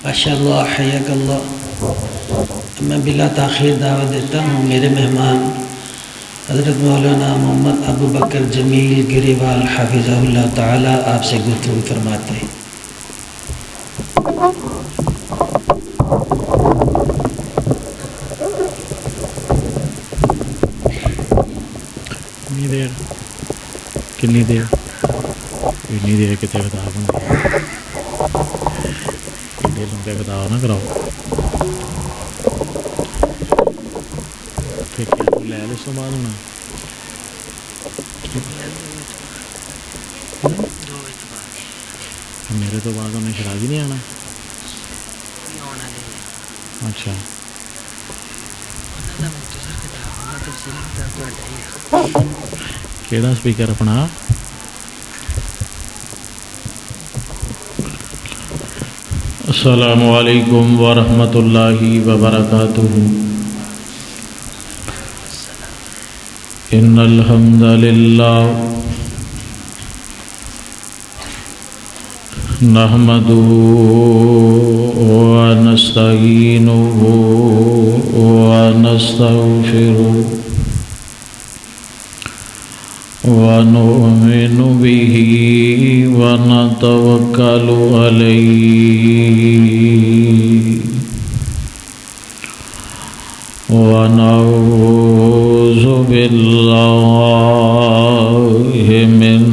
ماشاء اللہ حیاک اللہ۔ میں بلا تاخیر دعوت دیتا ہوں میرے مہمان حضرت مولانا محمد ابو بکر جمیل گریوال حافظہ اللہ تعالی آپ سے گفتگو فرماتے ہیں۔ کنی دیر اتنی دیر کتنے کتاب ہوں ایڈے لمبے کتاب نہ کراؤ، پھر کیا تو لے اس تو بعد ہونا میرے تو بعد انہیں شراب ہی نہیں آنا۔ اچھا کیڑا سپیکر اپنا؟ السلام علیکم ورحمۃ اللہ وبرکاتہ۔ ان الحمد للہ نحمده ونستعینه ونستغفره ونؤمن به ونتوکل علیہ ونعوذ باللہ من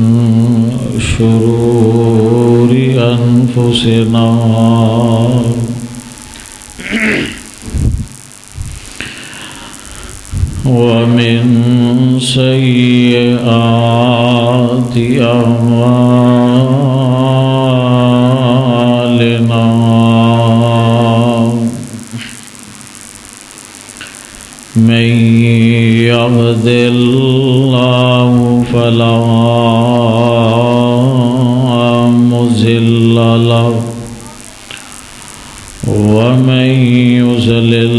شرور انفسنا ومن سیئات اعمالنا من يهد الله فلا مضل له ومن يضلل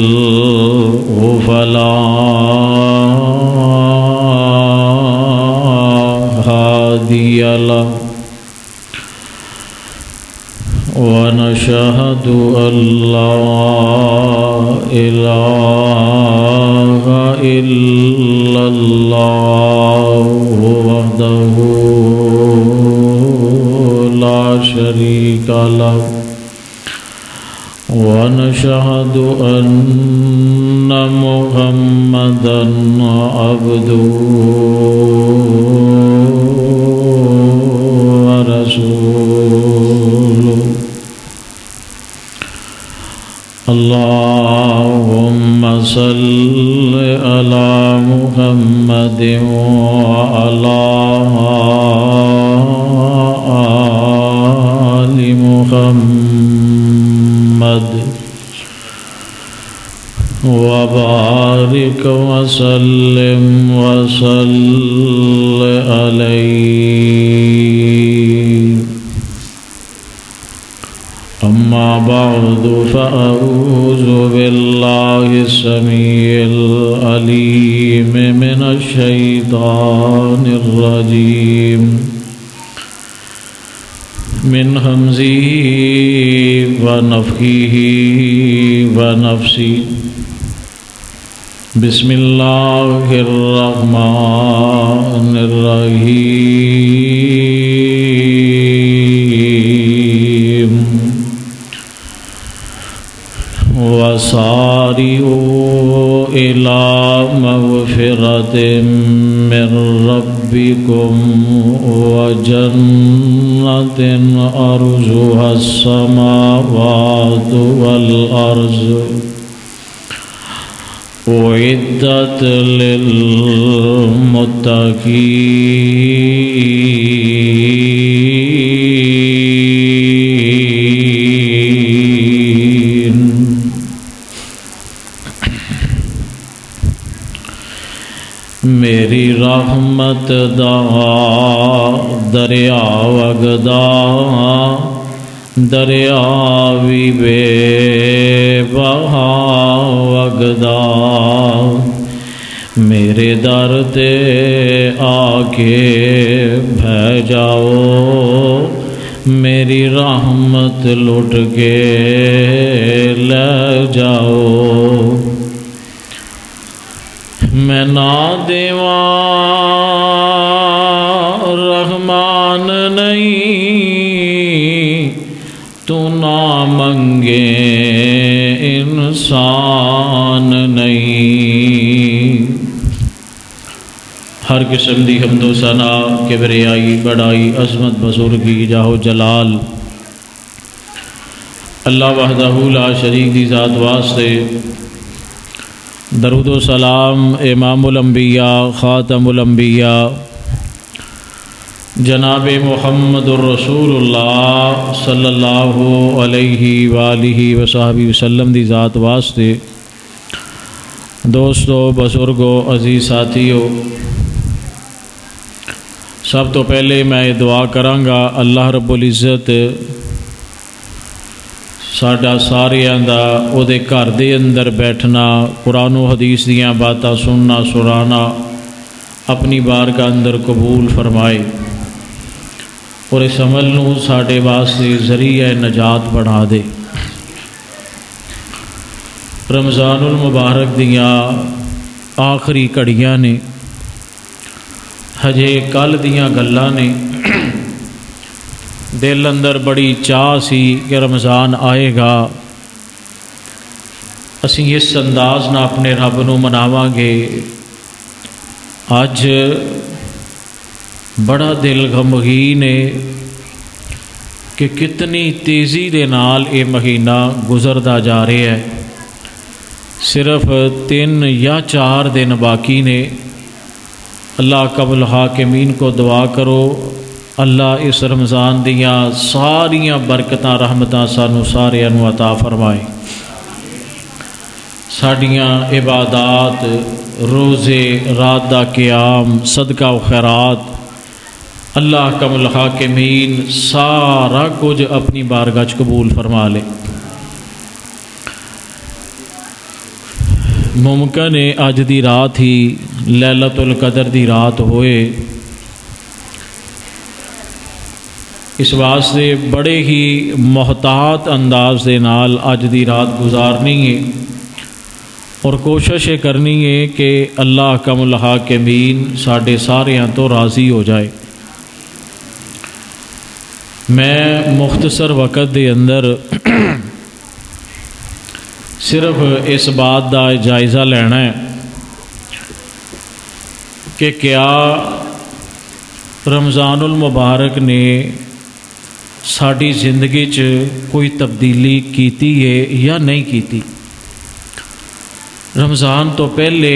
فلا هادي له ونشهد أن لا إله إلا الله وحده لا شريك له ونشهد أن محمدا عبده ورسوله۔ اللهم صل على محمد وعلى آل محمد وبارك وسلم عليه۔ أما بعد فأعوذ بالله السميع العليم من الشيطان الرجيم من همزه ونفخه ونفسه۔ بسم الله الرحمن الرحيم۔ وسارعوا إلى مغفرة من ربكم وجنة أرضها السماوات والأرض أعدت للمتقين۔ میری رحمت دا دریا وگدا دریاوی بے بہا وگدا، میرے در تے آ کے بہ جاؤ میری رحمت لٹ کے لے جاؤ، میں نہ دیواں رحمان نہیں، تو نہ منگے انسان نہیں۔ ہر قسم دی حمد و ثنا، کبریائی، بڑائی، عظمت، بزرگی، جاہ و جلال اللہ وحدہ لا شریک دی ذات واسطے۔ درود و سلام امام الانبیاء، خاتم الانبیاء، جناب محمد الرسول اللہ صلی اللہ علیہ وآلہ وصحبہ وسلم دی ذات واسطے۔ دوستو، بزرگو، عزیز ساتھیو، سب تو پہلے میں دعا کراں گا اللہ رب العزت ساڈا ساریاں دا او دے گھر دے اندر بیٹھنا، قرآن و حدیث دیاں باتاں سننا سنانا اپنی بارگاہ اندر قبول فرمائے، اور اس عمل نو ساڈے واسطے ذریعہ نجات بنا دے۔ رمضان المبارک دیاں آخری گھڑیاں نے، ہجے کل دیاں گلاں نے۔ دل اندر بڑی چاہ سی کہ رمضان آئے گا، اسی اس انداز نہ اپنے رب نو مناواں گے۔ اج بڑا دل غمگین ہے کہ کتنی تیزی دے نال یہ مہینہ گزردا جا رہا ہے۔ صرف 3 یا 4 دن باقی نے۔ اللہ قبل حاکمین کو دعا کرو، اللہ اس رمضان دیاں ساریاں برکتاں رحمتاں سانو ساریاں نو عطا فرمائے۔ ساڈیاں عبادات، روزے، رات دا قیام، صدقہ و خیرات، اللہ قبل حاکمین سارا کچھ اپنی بارگاہ وچ قبول فرما لے۔ ممکن ہے اج دی رات ہی لیلۃ القدر دی رات ہوئے، اس واسطے بڑے ہی محتاط انداز دے نال اج دی رات گزارنی ہے، اور کوشش یہ کرنی ہے کہ اللہ کمل حاکمین ساڈے ساریاں تو راضی ہو جائے۔ میں مختصر وقت دے اندر صرف اس بات دا جائزہ لینا ہے کہ کیا رمضان المبارک نے ساری زندگی چ کوئی تبدیلی کیتی ہے یا نہیں کیتی۔ رمضان تو پہلے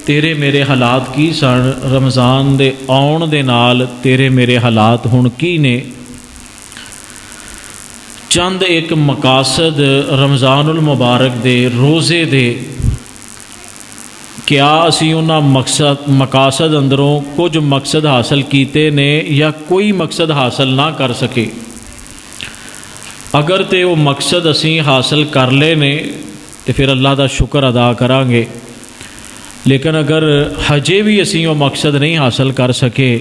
تیرے میرے حالات کی سن، رمضان دے آن دے نال تیرے میرے حالات ہن کی نے۔ چند ایک مقاصد رمضان المبارک دے روزے دے، کیا اسی انہاں مقاصد اندروں کچھ مقصد حاصل کیتے نے یا کوئی مقصد حاصل نہ کر سکے۔ اگر تے وہ مقصد اسی حاصل کر لے نے تو پھر اللہ دا شکر ادا کریں گے، لیکن اگر ہجے بھی اسی وہ مقصد نہیں حاصل کر سکے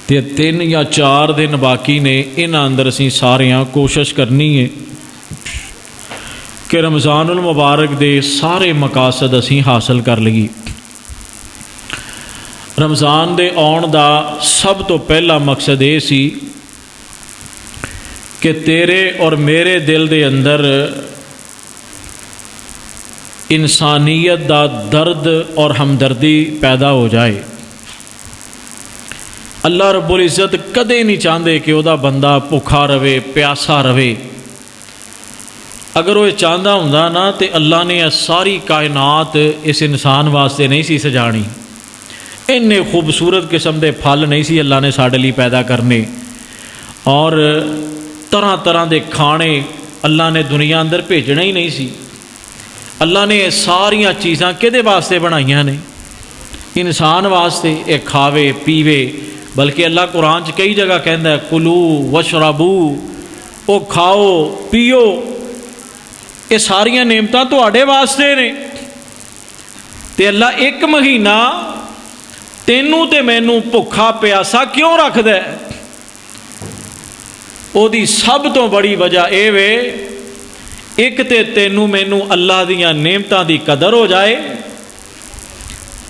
تو 3 یا 4 دن باقی نے، انہاں اندر اسی ساریاں کوشش کرنی ہے کہ رمضان المبارک دے سارے مقاصد اسی حاصل کر لئی۔ رمضان دے آن دا سب تو پہلا مقصد یہ سی کہ تیرے اور میرے دل دے اندر انسانیت دا درد اور ہمدردی پیدا ہو جائے۔ اللہ رب العزت کدے نہیں چاہتے کہ وہ بندہ بھوکا رہے، پیاسا رہے۔ اگر وہ چاہتا ہوں نا تو اللہ نے ساری کائنات اس انسان واسطے نہیں سی سجانی، اننے خوبصورت قسم دے پھل نہیں سی اللہ نے ساڈے لئی پیدا کرنے، اور طرح طرح دے کھانے اللہ نے دنیا اندر بھیجنا ہی نہیں سی۔ اللہ نے ساریاں چیزاں کدے واسطے بنائیاں نے؟ انسان واسطے، ایک کھاوے پیوے، بلکہ اللہ قرآن چ کئی جگہ کہندا ہے کلو وشربو، او کھاؤ پیو، یہ ساریاں نعمتاں تواڈے واسطے نے۔ تے اللہ ایک مہینہ تینوں تے مینوں بھوکھا پیاسا کیوں رکھدا ہے؟ ਉਹਦੀ ਸਭ ਤੋਂ ਬੜੀ ਵਜ੍ਹਾ ਇਹ ਵੇ, ਇੱਕ ਤੇ ਤੈਨੂੰ ਮੈਨੂੰ ਅੱਲਾ ਦੀਆਂ ਨੇਮਤਾਂ ਦੀ ਕਦਰ ਹੋ ਜਾਏ।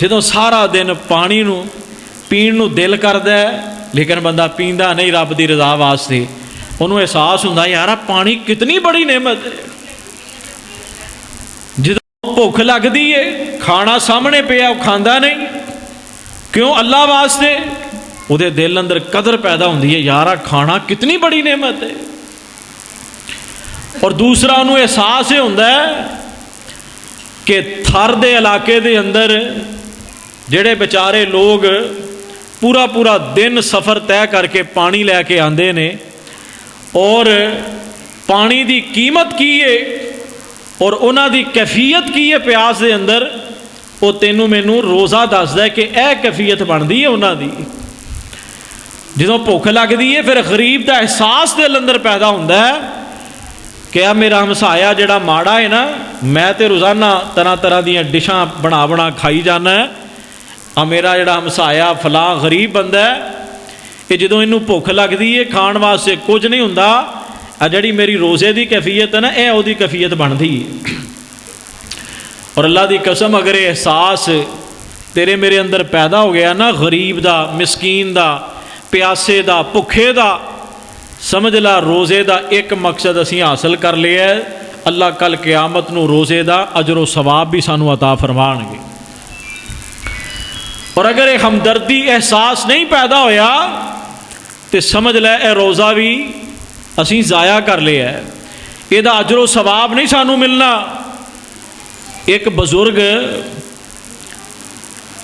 ਜਦੋਂ ਸਾਰਾ ਦਿਨ ਪਾਣੀ ਨੂੰ ਪੀਣ ਨੂੰ ਦਿਲ ਕਰਦਾ ਲੇਕਿਨ ਬੰਦਾ ਪੀਂਦਾ ਨਹੀਂ ਰੱਬ ਦੀ ਰਜ਼ਾ ਵਾਸਤੇ, ਉਹਨੂੰ ਅਹਿਸਾਸ ਹੁੰਦਾ ਯਾਰ ਆ ਪਾਣੀ ਕਿਤਨੀ ਬੜੀ ਨੇਮਤ ਹੈ। ਜਦੋਂ ਭੁੱਖ ਲੱਗਦੀ ਏ, ਖਾਣਾ ਸਾਹਮਣੇ ਪਿਆ ਉਹ ਖਾਂਦਾ ਨਹੀਂ, ਕਿਉਂ? ਅੱਲਾ ਵਾਸਤੇ। ਉਹਦੇ ਦਿਲ ਅੰਦਰ ਕਦਰ ਪੈਦਾ ਹੁੰਦੀ ਹੈ, ਯਾਰ ਆ ਖਾਣਾ ਕਿਤਨੀ ਬੜੀ ਨੇਮਤ ਹੈ। ਔਰ ਦੂਸਰਾ ਉਹਨੂੰ ਅਹਿਸਾਸ ਇਹ ਹੁੰਦਾ ਕਿ ਥਰ ਦੇ ਇਲਾਕੇ ਦੇ ਅੰਦਰ ਜਿਹੜੇ ਵਿਚਾਰੇ ਲੋਕ ਪੂਰਾ ਪੂਰਾ ਦਿਨ ਸਫ਼ਰ ਤੈਅ ਕਰਕੇ ਪਾਣੀ ਲੈ ਕੇ ਆਉਂਦੇ ਨੇ, ਔਰ ਪਾਣੀ ਦੀ ਕੀਮਤ ਕੀ ਹੈ ਔਰ ਉਹਨਾਂ ਦੀ ਕੈਫੀਅਤ ਕੀ ਹੈ ਪਿਆਸ ਦੇ ਅੰਦਰ, ਉਹ ਤੈਨੂੰ ਮੈਨੂੰ ਰੋਜ਼ਾ ਦੱਸਦਾ ਕਿ ਇਹ ਕੈਫੀਅਤ ਬਣਦੀ ਹੈ ਉਹਨਾਂ ਦੀ। ਜਦੋਂ ਭੁੱਖ ਲੱਗਦੀ ਹੈ ਫਿਰ ਗਰੀਬ ਦਾ ਅਹਿਸਾਸ ਦਿਲ ਅੰਦਰ ਪੈਦਾ ਹੁੰਦਾ ਹੈ ਕਿ ਆ ਮੇਰਾ ਹਮਸਾਇਆ ਜਿਹੜਾ ਮਾੜਾ ਹੈ ਨਾ, ਮੈਂ ਤੇ ਰੋਜ਼ਾਨਾ ਤਰ੍ਹਾਂ ਤਰ੍ਹਾਂ ਦੀਆਂ ਡਿਸ਼ਾਂ ਬਣਾ ਬਣਾ ਖਾਈ ਜਾਂਦਾ, ਆ ਮੇਰਾ ਜਿਹੜਾ ਹਮਸਾਇਆ ਫਲਾਂ ਗਰੀਬ ਬੰਦਾ ਹੈ, ਕਿ ਜਦੋਂ ਇਹਨੂੰ ਭੁੱਖ ਲੱਗਦੀ ਹੈ ਖਾਣ ਵਾਸਤੇ ਕੁਝ ਨਹੀਂ ਹੁੰਦਾ, ਆ ਜਿਹੜੀ ਮੇਰੀ ਰੋਜ਼ੇ ਦੀ ਕੈਫੀਅਤ ਹੈ ਨਾ, ਇਹ ਉਹਦੀ ਕੈਫੀਅਤ ਬਣਦੀ ਹੈ। ਔਰ ਅੱਲਾ ਦੀ ਕਸਮ ਅਗਰ ਇਹ ਅਹਿਸਾਸ ਤੇਰੇ ਮੇਰੇ ਅੰਦਰ ਪੈਦਾ ਹੋ ਗਿਆ ਨਾ, ਗਰੀਬ ਦਾ, ਮਿਸਕੀਨ ਦਾ, ਪਿਆਸੇ ਦਾ, ਭੁੱਖੇ ਦਾ, ਸਮਝ ਲਾ ਰੋਜ਼ੇ ਦਾ ਇੱਕ ਮਕਸਦ ਅਸੀਂ ਹਾਸਲ ਕਰ ਲਿਆ। ਅੱਲਾ ਕੱਲ ਕਿਆਮਤ ਨੂੰ ਰੋਜ਼ੇ ਦਾ ਅਜਰ ਸਵਾਬ ਵੀ ਸਾਨੂੰ ਅਤਾ ਫਰਮਾਣਗੇ। ਔਰ ਅਗਰ ਇਹ ਹਮਦਰਦੀ ਅਹਿਸਾਸ ਨਹੀਂ ਪੈਦਾ ਹੋਇਆ ਤੇ ਸਮਝ ਲੈ ਇਹ ਰੋਜ਼ਾ ਵੀ ਅਸੀਂ ਜ਼ਾਇਆ ਕਰ ਲਿਆ, ਇਹਦਾ ਅਜਰ ਸਵਾਬ ਨਹੀਂ ਸਾਨੂੰ ਮਿਲਣਾ। ਇੱਕ ਬਜ਼ੁਰਗ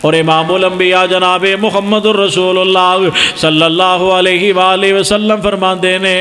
اور امام الانبیاء جناب محمد رسول اللہ صلی اللہ علیہ وآلہ وسلم فرماندے نے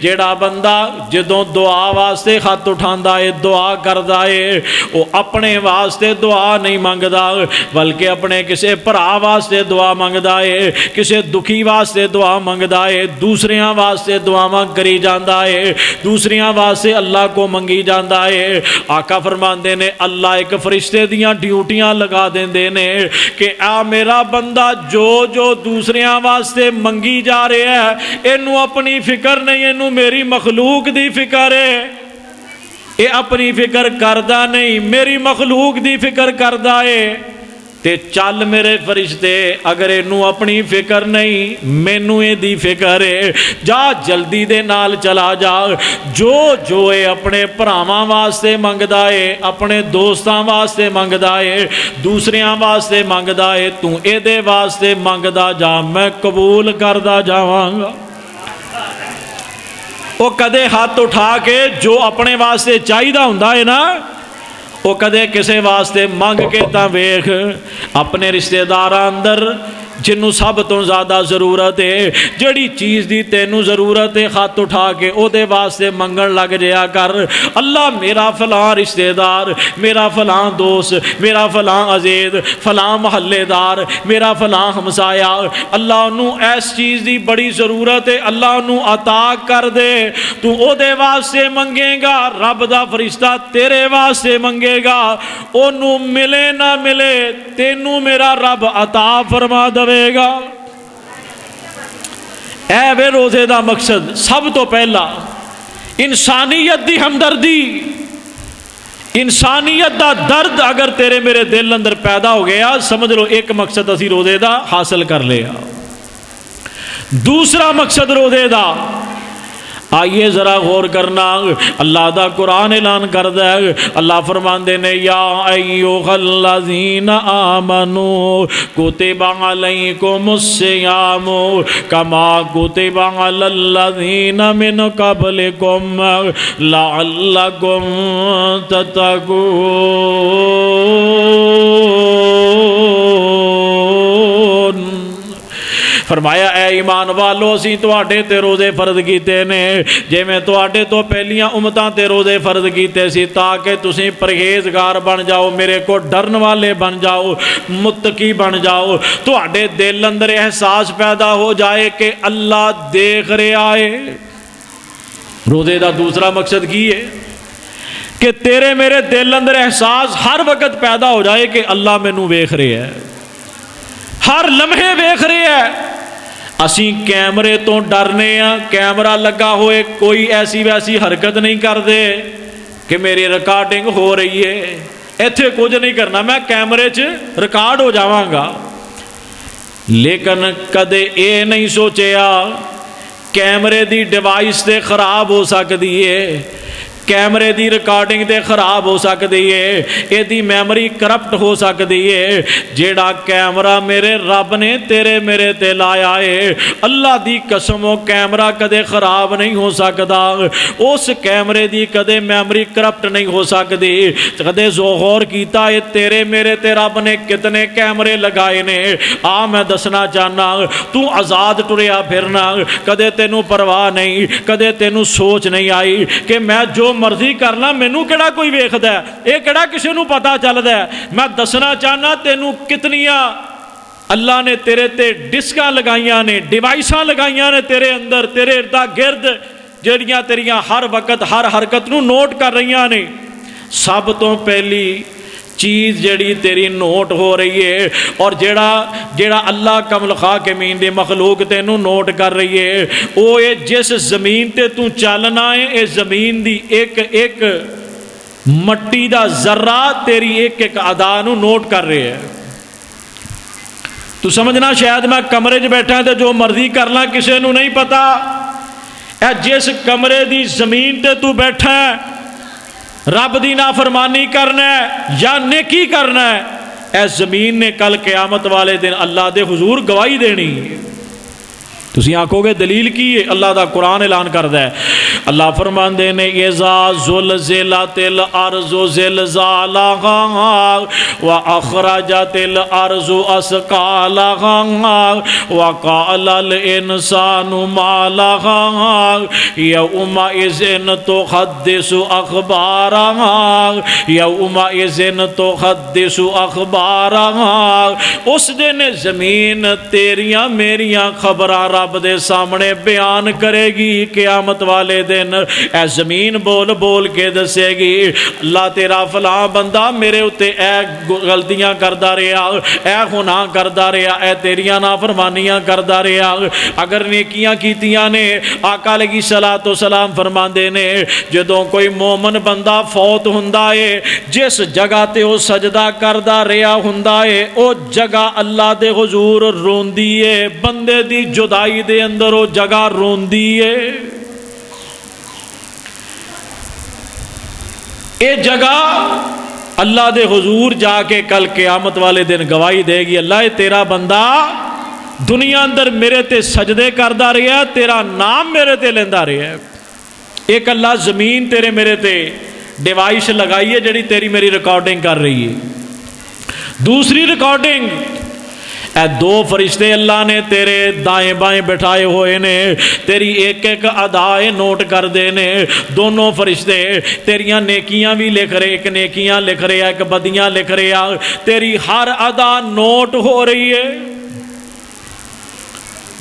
جیڑا بندہ جدوں دعا واسطے خط اٹھاندا ہے دعا کردا ہے وہ اپنے واسطے دعا نہیں منگدا بلکہ اپنے کسے بھرا واسطے دعا منگدا ہے کسے دکھی واسطے دعا منگدا ہے دوسریاں واسطے دعاواں کری جاندا ہے دوسریاں واسطے اللہ کو منگی جاندا ہے آقا فرماندے نے اللہ ایک فرشتے دیاں ڈیوٹیاں لگا دیندے نے کہ آ میرا بندہ جو دوسریاں واسطے منگی جا رہے ہے اینو اپنی فکر نہیں اینو میری مخلوق دی فکر ہے اے اپنی فکر کردہ نہیں میری مخلوق دی فکر کردہ ہے تے چل میرے فرشتے اگر اینو اپنی فکر نہیں مینوں اے دی فکر ہے جا جلدی دے نال چلا جا جو اے اپنے بھراواں واسطے منگدا ہے اپنے دوستاں واسطے منگدا ہے دوسریاں واسطے منگدا ہے تو اے دے واسطے منگدا جا میں قبول کردا جاواں گا وہ کدے ہاتھ اٹھا کے جو اپنے واسطے چاہیدہ ہوندا ہے نا وہ کدے کسے واسطے مانگ کے تاں ویکھ اپنے رشتہ داراں اندر جنوں سب تو زیادہ ضرورت ہے جڑی چیز دی تینوں ضرورت ہے خط اٹھا کے او دے واسطے منگن لگ جیا کر اللہ میرا فلاں رشتہ دار میرا فلاں دوست میرا فلاں عزیز فلاں محلے دار میرا فلاں ہمسایا اللہ انہوں ایس چیز دی بڑی ضرورت ہے اللہ انہوں عطا کر دے تو او دے واسطے منگے گا رب دا فرشتہ تیرے واسطے منگے گا انہوں ملے نہ ملے تینوں میرا رب عطا فرما دے گا اے بے روزے دا مقصد سب تو پہلا انسانیت دی ہمدردی انسانیت دا درد اگر تیرے میرے دل اندر پیدا ہو گیا سمجھ لو ایک مقصد اسی روزے دا حاصل کر لیا دوسرا مقصد روزے دا آئیے ذرا غور کرنا اللہ دا قرآن اعلان کردہ ہے اللہ فرماندے نے یا ایوہ الذین آمنوا کتب علیکم الصیام کما کتب علی الذین من قبلکم لعلکم تتقون فرمایا اے ایمان والو اسی تواڈے تے روزے فرض کیتے نے جے میں تواڈے تو پہلیاں امتاں تے روزے فرض کیتے سی تاکہ تسی پرہیزگار بن جاؤ میرے کو ڈرن والے بن جاؤ متقی بن جاؤ تواڈے دل اندر احساس پیدا ہو جائے کہ اللہ دیکھ رہا ہے روزے دا دوسرا مقصد کی ہے کہ تیرے میرے دل اندر احساس ہر وقت پیدا ہو جائے کہ اللہ مینوں ویکھ رہا ہے ہر لمحے ویکھ رہا ہے اسی کیمرے تو ڈرنے ہیں کیمرہ لگا ہوئے کوئی ایسی ویسی حرکت نہیں کر دے کہ میری ریکارڈنگ ہو رہی ہے ایتھے کچھ نہیں کرنا میں کیمرے چ ریکارڈ ہو جاواں گا لیکن کدے اے نہیں سوچیا کیمرے دی ڈیوائس تے خراب ہو سکتی ہے کیمرے دی ریکارڈنگ تے خراب ہو سکتی ہے اے دی میموری کرپٹ ہو سکتی ہے جیڑا کیمرہ میرے رب نے تیرے میرے تے لایا ہے اللہ دی قسم و کیمرہ کدے خراب نہیں ہو سکتا اس کیمرے دی کدے میموری کرپٹ نہیں ہو سکتی کدے غور کیتا ہے تیرے میرے تے رب نے کتنے کیمرے لگائے نے میں دسنا چاہنا تو آزاد ٹریا پھرنا کدے تینوں پرواہ نہیں کدے تینوں سوچ نہیں آئی کہ میں جو مرضی کرنا مینوں کیڑا کوئی ویکھدا ہے اے کیڑا کسے نوں پتہ چلدا ہے میں دسنا چاہنا تینوں کتنیاں اللہ نے تیرے تے ڈسکاں لگائیاں نے ڈیوائساں لگائیاں نے تیرے اندر تیرے اردا گرد جڑیاں تیریاں ہر وقت ہر حرکت نوں نوٹ کر رہیاں نے سب تو پہلی چیز جڑی تیری نوٹ ہو رہی ہے اور جیڑا اللہ کمل خاکمین دی مخلوق تینوں نوٹ کر رہی ہے وہ یہ جس زمین تے تو چلنا ہے اس زمین دی ایک ایک مٹی دا ذرہ تیری ایک ایک ادا نو نوٹ کر رہے ہیں تو سمجھنا شاید میں کمرے چ بیٹھا تے جو مرضی کرنا کسے نو نہیں پتا اے جس کمرے دی زمین تے تو بیٹھا ہے رب دی نافرمانی کرنا ہے یا نیکی کرنا ہے اے زمین نے کل قیامت والے دن اللہ دے حضور گواہی دینی تسی آکھو گے دلیل کی ہے؟ اللہ دا قرآن اعلان کردا ہے۔ اللہ فرماندے نے اذا زلزلت الارض زلزالها واخرجت الارض اثقالها وقال الانسان ما لها يومئذ تحدث اخبارها يومئذ تحدث اخبارها۔ اس دن زمین تیریاں میریاں خبراں رب دے سامنے بیان کرے گی قیامت والے دن۔ اے زمین بول بول کے دسے گی اللہ تیرا فلاں بندہ میرے اتے اے غلطیاں کردا رہا، اے گناہ کردا رہا، اے تیریاں نافرمانیاں کردا رہا۔ اگر نیکیاں کیتیاں نے آقا علیہ الصلوۃ والسلام فرماندے نے جدوں کوئی مومن بندہ فوت ہوندا ہے جس جگہ تے او سجدہ کردا رہا ہوندا ہے او جگہ اللہ دے حضور روندی ہے، بندے دی جدائی دے اندر او جگہ روندی ہے۔ اے جگہ اللہ دے حضور جا کے کل قیامت والے دن گواہی دے گی اللہ تیرا بندہ دنیا اندر میرے تے سجدے کردا رہا، تیرا نام میرے تے لیندا رہا ہے۔ ایک اللہ زمین تیرے میرے تے ڈیوائس لگائی ہے جڑی تیری میری ریکارڈنگ کر رہی ہے۔ دوسری ریکارڈنگ اے دو فرشتے اللہ نے تیرے دائیں بائیں بٹھائے ہوئے نے، تیری ایک ایک ادائیں نوٹ کر دینے۔ دونوں فرشتے تیریاں نیکیاں بھی لکھ رہے، ایک نیکیاں لکھ رہے ایک بدیاں لکھ رہے، تیری ہر ادا نوٹ ہو رہی ہے۔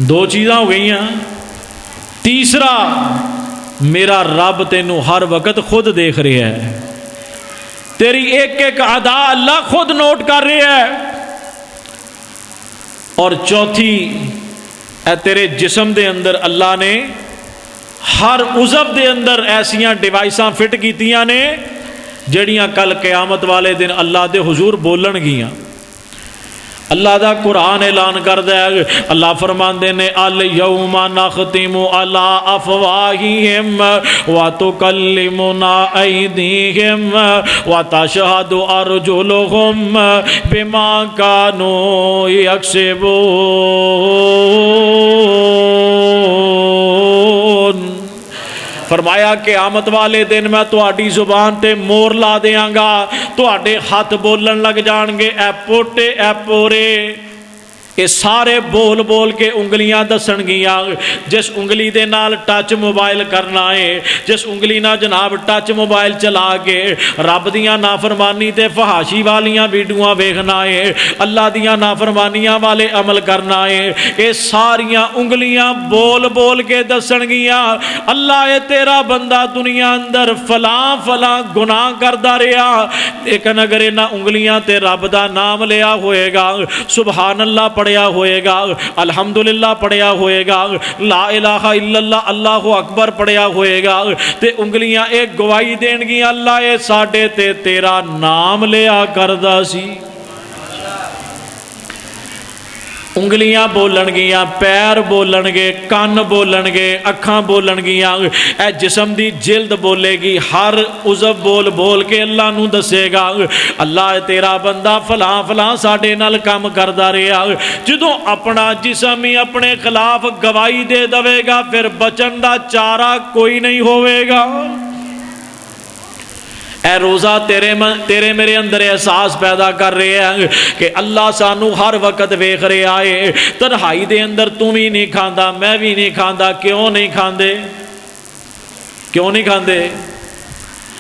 دو چیزاں ہو گئی ہیں۔ تیسرا میرا رب تینوں ہر وقت خود دیکھ رہا ہے، تیری ایک ایک ادا اللہ خود نوٹ کر رہا ہے۔ اور چوتھی اے تیرے جسم دے اندر اللہ نے ہر عضو دے اندر ایسیاں ڈیوائساں فٹ کیتیاں نے جڑیاں کل قیامت والے دن اللہ دے حضور بولن گیاں۔ اللہ دا قرآن اعلان کردا ہے، اللہ فرماندے نے الیوم نختم علی افواہہم وتکلمنا ایدیہم وتشہد ارجلہم بما کانوا یکسبون۔ فرمایا قیامت والے دن میں تہاڈی زبان تے مور لا دیاں گا، تہاڈے ہاتھ بولن لگ جان گے، اے پوٹے اے پورے۔ یہ سارے بول بول کے انگلیاں دسن گیاں، جس انگلی دے نال ٹچ موبائل کرنا ہے، جس انگلی نال جناب ٹچ موبائل چلا کے رب دیاں نافرمانی تے فحاشی والیاں ویڈیوواں ویکھنا ہے، اللہ دیاں نافرمانیاں والے عمل کرنا ہے، یہ ساریاں انگلیاں بول بول کے دسن گیاں اللہ اے تیرا بندہ دنیا اندر فلاں فلاں گناہ کردا رہا، لیکن اگر انہاں انگلیاں تے رب دا نام لیا ہوئے گا، سبحان اللہ پڑھیا ہوئے گا، الحمدللہ پڑھیا ہوئے گا، لا الہ الا اللہ اللہ اکبر پڑھیا ہوئے گا، تے انگلیاں ایک گواہی دین گی اللہ اے ساڈے تے تیرا نام لیا کردا سی۔ انگلیاں بولن گیاں، پیر بولن گے، کان بولن گے، اکھاں بولن گیاں، اے جسم دی جلد بولے گی، ہر عضو بول بول کے اللہ نو دسے گا اللہ تیرا بندہ فلاں فلاں ساڈے نال کام کردا رہا۔ جدوں اپنا جسم ہی اپنے خلاف گواہی دے دے گا پھر بچن دا چارہ کوئی نہیں ہوئے گا۔ اے روزہ تیرے میرے اندر احساس پیدا کر رہے ہیں کہ اللہ سانو ہر وقت ویکھ رہا ہے۔ تنہائی دے اندر تم ہی نہیں کھاندا، میں بھی نہیں کھاندا، کیوں نہیں کھاندے؟ کیوں نہیں کھاندے؟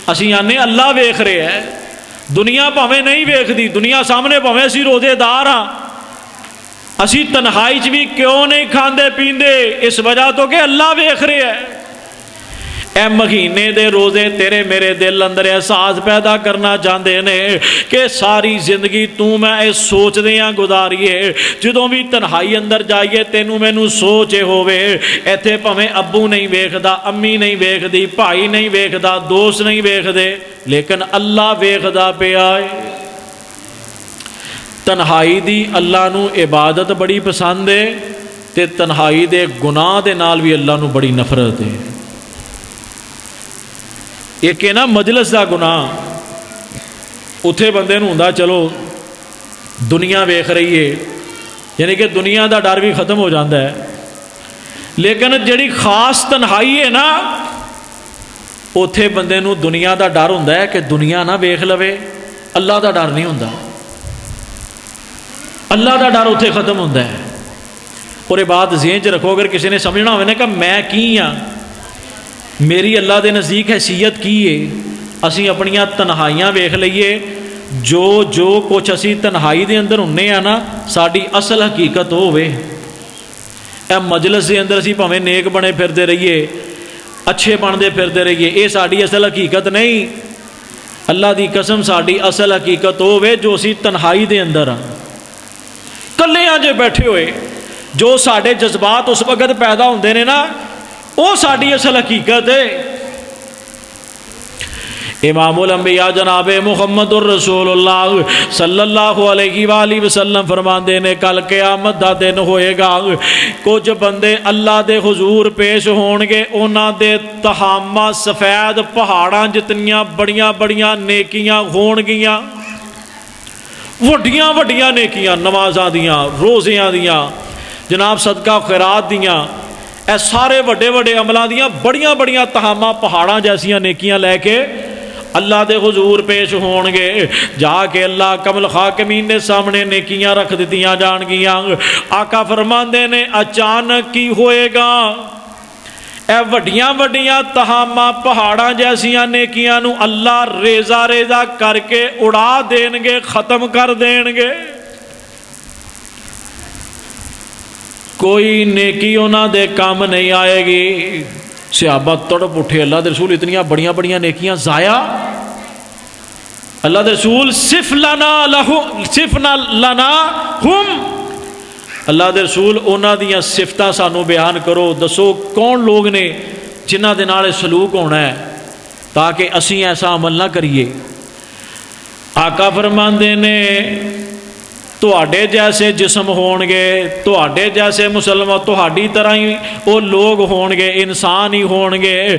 اسی آنے اللہ ویکھ رہے ہیں، دنیا پاویں نہیں ویکھدی، دنیا سامنے پاویں اسی روزے دار ہاں، اسی تنہائی چ بھی کیوں نہیں کھاندے پیندے؟ اس وجہ تو کہ اللہ ویکھ رہے ہیں۔ اے مہینے دے روزے تیرے میرے دل اندر احساس پیدا کرنا چاہتے ہیں کہ ساری زندگی تو میں اس سوچ دیاں گزاریے، جدوں بھی تنہائی اندر جائیے تینوں مینوں سوچے ہوئے ایتھے پاویں ابو نہیں ویکھدا، امی نہیں ویکھدی، بھائی نہیں ویکھدا، دوست نہیں ویکھدے، لیکن اللہ ویکھدا پیا ہے۔ تنہائی دی اللہ نو عبادت بڑی پسند ہے تے تنہائی دے گناہ دے نال بھی اللہ نو بڑی نفرت ہے۔ ایک ہے نا مجلس دا گناہ، اتھے بندے نو ہوندا چلو دنیا ویکھ رہی ہے، یعنی کہ دنیا دا ڈر بھی ختم ہو جاتا ہے۔ لیکن جڑی خاص تنہائی ہے نا اوتھے بندے نو دنیا دا ڈر ہوندا ہے کہ دنیا نہ ویکھ لوے، اللہ دا ڈر نہیں ہوندا، اللہ دا ڈر اتنے ختم ہوتا ہے۔ اور یہ بات ذہن چ رکھو، اگر کسی نے سمجھنا ہوئے نا کہ میں کی ہاں، میری اللہ دے نزدیک حیثیت کی ہے، اسی اپنیاں تنہائیاں ویکھ لئیے، جو کچھ اسی تنہائی دے اندر ہونے ہیں نا ساری اصل حقیقت ہوئے۔ اے مجلس دے اندر اسی پاویں نیک بنے پھردے رہیے، اچھے بنتے پھردے رہیے، یہ ساری اصل حقیقت نہیں۔ اللہ دی قسم ساری اصل حقیقت ہوئے جو اسی تنہائی دے اندر ہاں، کلے آجے بیٹھے ہوئے، جو ساڑھے جذبات اس وقت پیدا ہوندے نے نا وہ ساڑھی اصل حقیقت ہے۔ امام الانبیاء جناب محمد الرسول اللہ صلی اللہ علیہ وآلہ وسلم فرماندے نے کل قیامت دا دن ہوئے گا، کچھ بندے اللہ دے حضور پیش ہونگے، اونا دے تہامہ سفید پہاڑاں جتنیاں بڑیاں بڑیاں نیکیاں ہونگیاں، وڈیاں وڈیاں نیکیاں، نمازاں دیاں، روزیاں دیاں، جناب صدقہ خیرات دیاں، اے سارے وڈے وڈے عملان دیاں بڑیاں بڑیاں تہامہ پہاڑاں جیسیاں نیکیاں لے کے اللہ دے حضور پیش ہونگے، جا کے اللہ کمل خاکمین نے سامنے نیکیاں رکھ دیتیاں جان گیاں۔ آقا فرماندے نے اچانک کی ہوئے گا، اے وڈیاں وڈیاں تہامہ پہاڑاں جیسیاں نیکیاں نو اللہ ریزہ ریزہ کر کے اڑا دینگے، ختم کر دینگے، کوئی نیکی انہاں دے کام نہیں آئے گی۔ صحابہ تڑپ اٹھے، اللہ دے رسول اتنیاں بڑیاں بڑیاں نیکیاں ضائع؟ اللہ دے رسول صف لنا ہم، اللہ دے رسول انہاں دیاں صفتاں سانو بیان کرو، دسو کون لوگ نے جنہاں دے نال سلوک ہونا ہے تاکہ اسی ایسا عمل نہ کریے۔ آقا فرماندے نے تواڈے جیسے جسم ہونگے، تواڈے جیسے مسلمان، تہاڈی طرح ہی وہ لوگ ہونگے، انسان ہی ہونگے،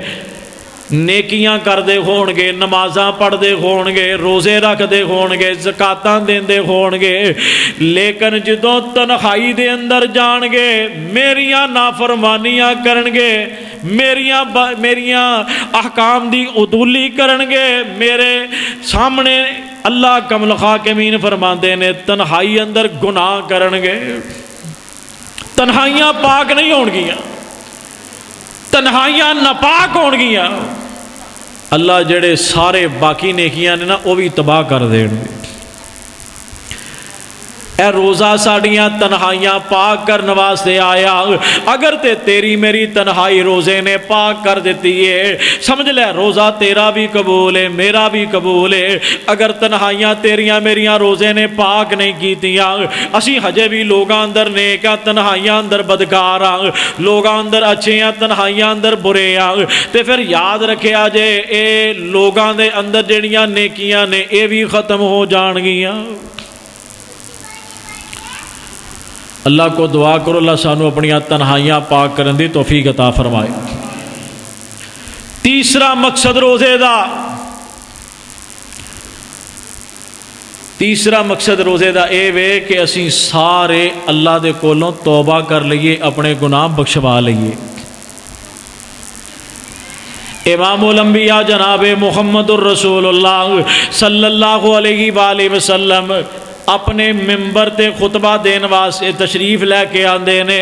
نیکیاں کردے ہونگے، نمازاں پڑھ دے ہونگے، روزے رکھ دے ہونگے، زکاتاں دین دے ہونگے، لیکن جدوں تنہائی دے اندر جانگے میریاں نافرمانیاں کرنگے، میریاں احکام دی عدولی کرنگے، میرے سامنے اللہ کمل خاکمین فرماندے نے تنہائی اندر گناہ کرنگے، تنہائیاں پاک نہیں ہونگیاں، تنہائیاں ناپاک ہونگیاں، اللہ جڑے سارے باقی نیکیاں نے نا وہ بھی تباہ کر دیں گے۔ اے روزہ ساڑیاں تنہائیاں پاک کرنے واسطے آیا، اگر تے تیری میری تنہائی روزے نے پاک کر دیتی ہے، سمجھ لے روزہ تیرا بھی قبول ہے میرا بھی قبول ہے۔ اگر تنہائیاں تیریاں میریاں روزے نے پاک نہیں کیتیاں، اسی ہجے بھی لوگاں اندر نیک ہیں، تنہائیاں اندر بدکار ہیں، لوگاں اندر اچھے ہیں، تنہائیاں اندر برے ہیں، تے پھر یاد رکھے آجے اے لوگاں دے اندر جڑیاں نیکیاں نے اے بھی ختم ہو جان گیاں۔ اللہ کو دعا کرو اللہ سانو اپنی تنہائیاں پاک کرن دی توفیق عطا فرمائے۔ تیسرا مقصد روزے دا، تیسرا مقصد روزے دا اے وے کہ اسی سارے اللہ دے کولوں توبہ کر لئیے، اپنے گناہ بخشوا لئیے۔ امام الانبیاء جناب محمد الرسول اللہ صلی اللہ علیہ وآلہ وسلم اپنے ممبر تے خطبہ دین واسطے تشریف لے کے آندے نے،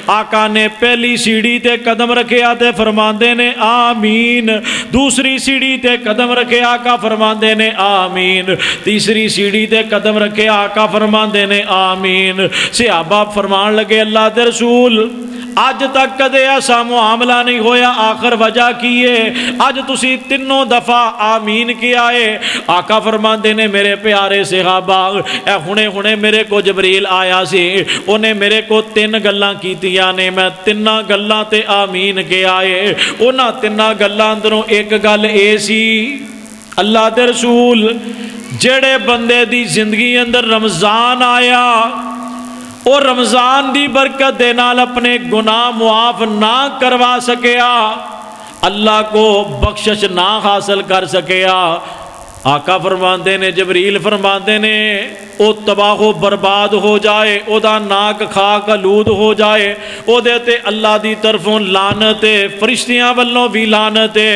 آقا نے پہلی سیڑھی تے قدم رکھے آتے فرماندے نے آمین، دوسری سیڑھی تے قدم رکھے آقا فرماندے نے آمین، تیسری سیڑھی تے قدم رکھے آقا فرماندے نے آمین۔ صحابہ فرمان لگے اللہ دے رسول آج تک کدے ایسا معاملہ نہیں ہویا، آخر وجہ کیے آج تسی تینوں دفعہ آمین کیا ہے؟ آقا فرماندے نے میرے پیارے صحابہ اے ہنے میرے کو جبریل آیا سی، انہیں میرے کو 3 گلاں کیتیاں نے، میں 3 گلاں تے آمین کیا ہے۔ انہاں 3 گلاں اندروں ایک گل اے سی اللہ دے رسول جڑے بندے دی زندگی اندر رمضان آیا اور رمضان دی برکت دے نال اپنے گناہ معاف نہ کروا سکیا، اللہ کو بخشش نہ حاصل کر سکیا، آقا فرماندے نے، جبریل فرماندے نے او تباہ و برباد ہو جائے، او دا ناک خاک آلود ہو جائے، او دے تے اللہ دی طرفوں لعنت ہے، فرشتیاں والوں بھی لعنت ہے۔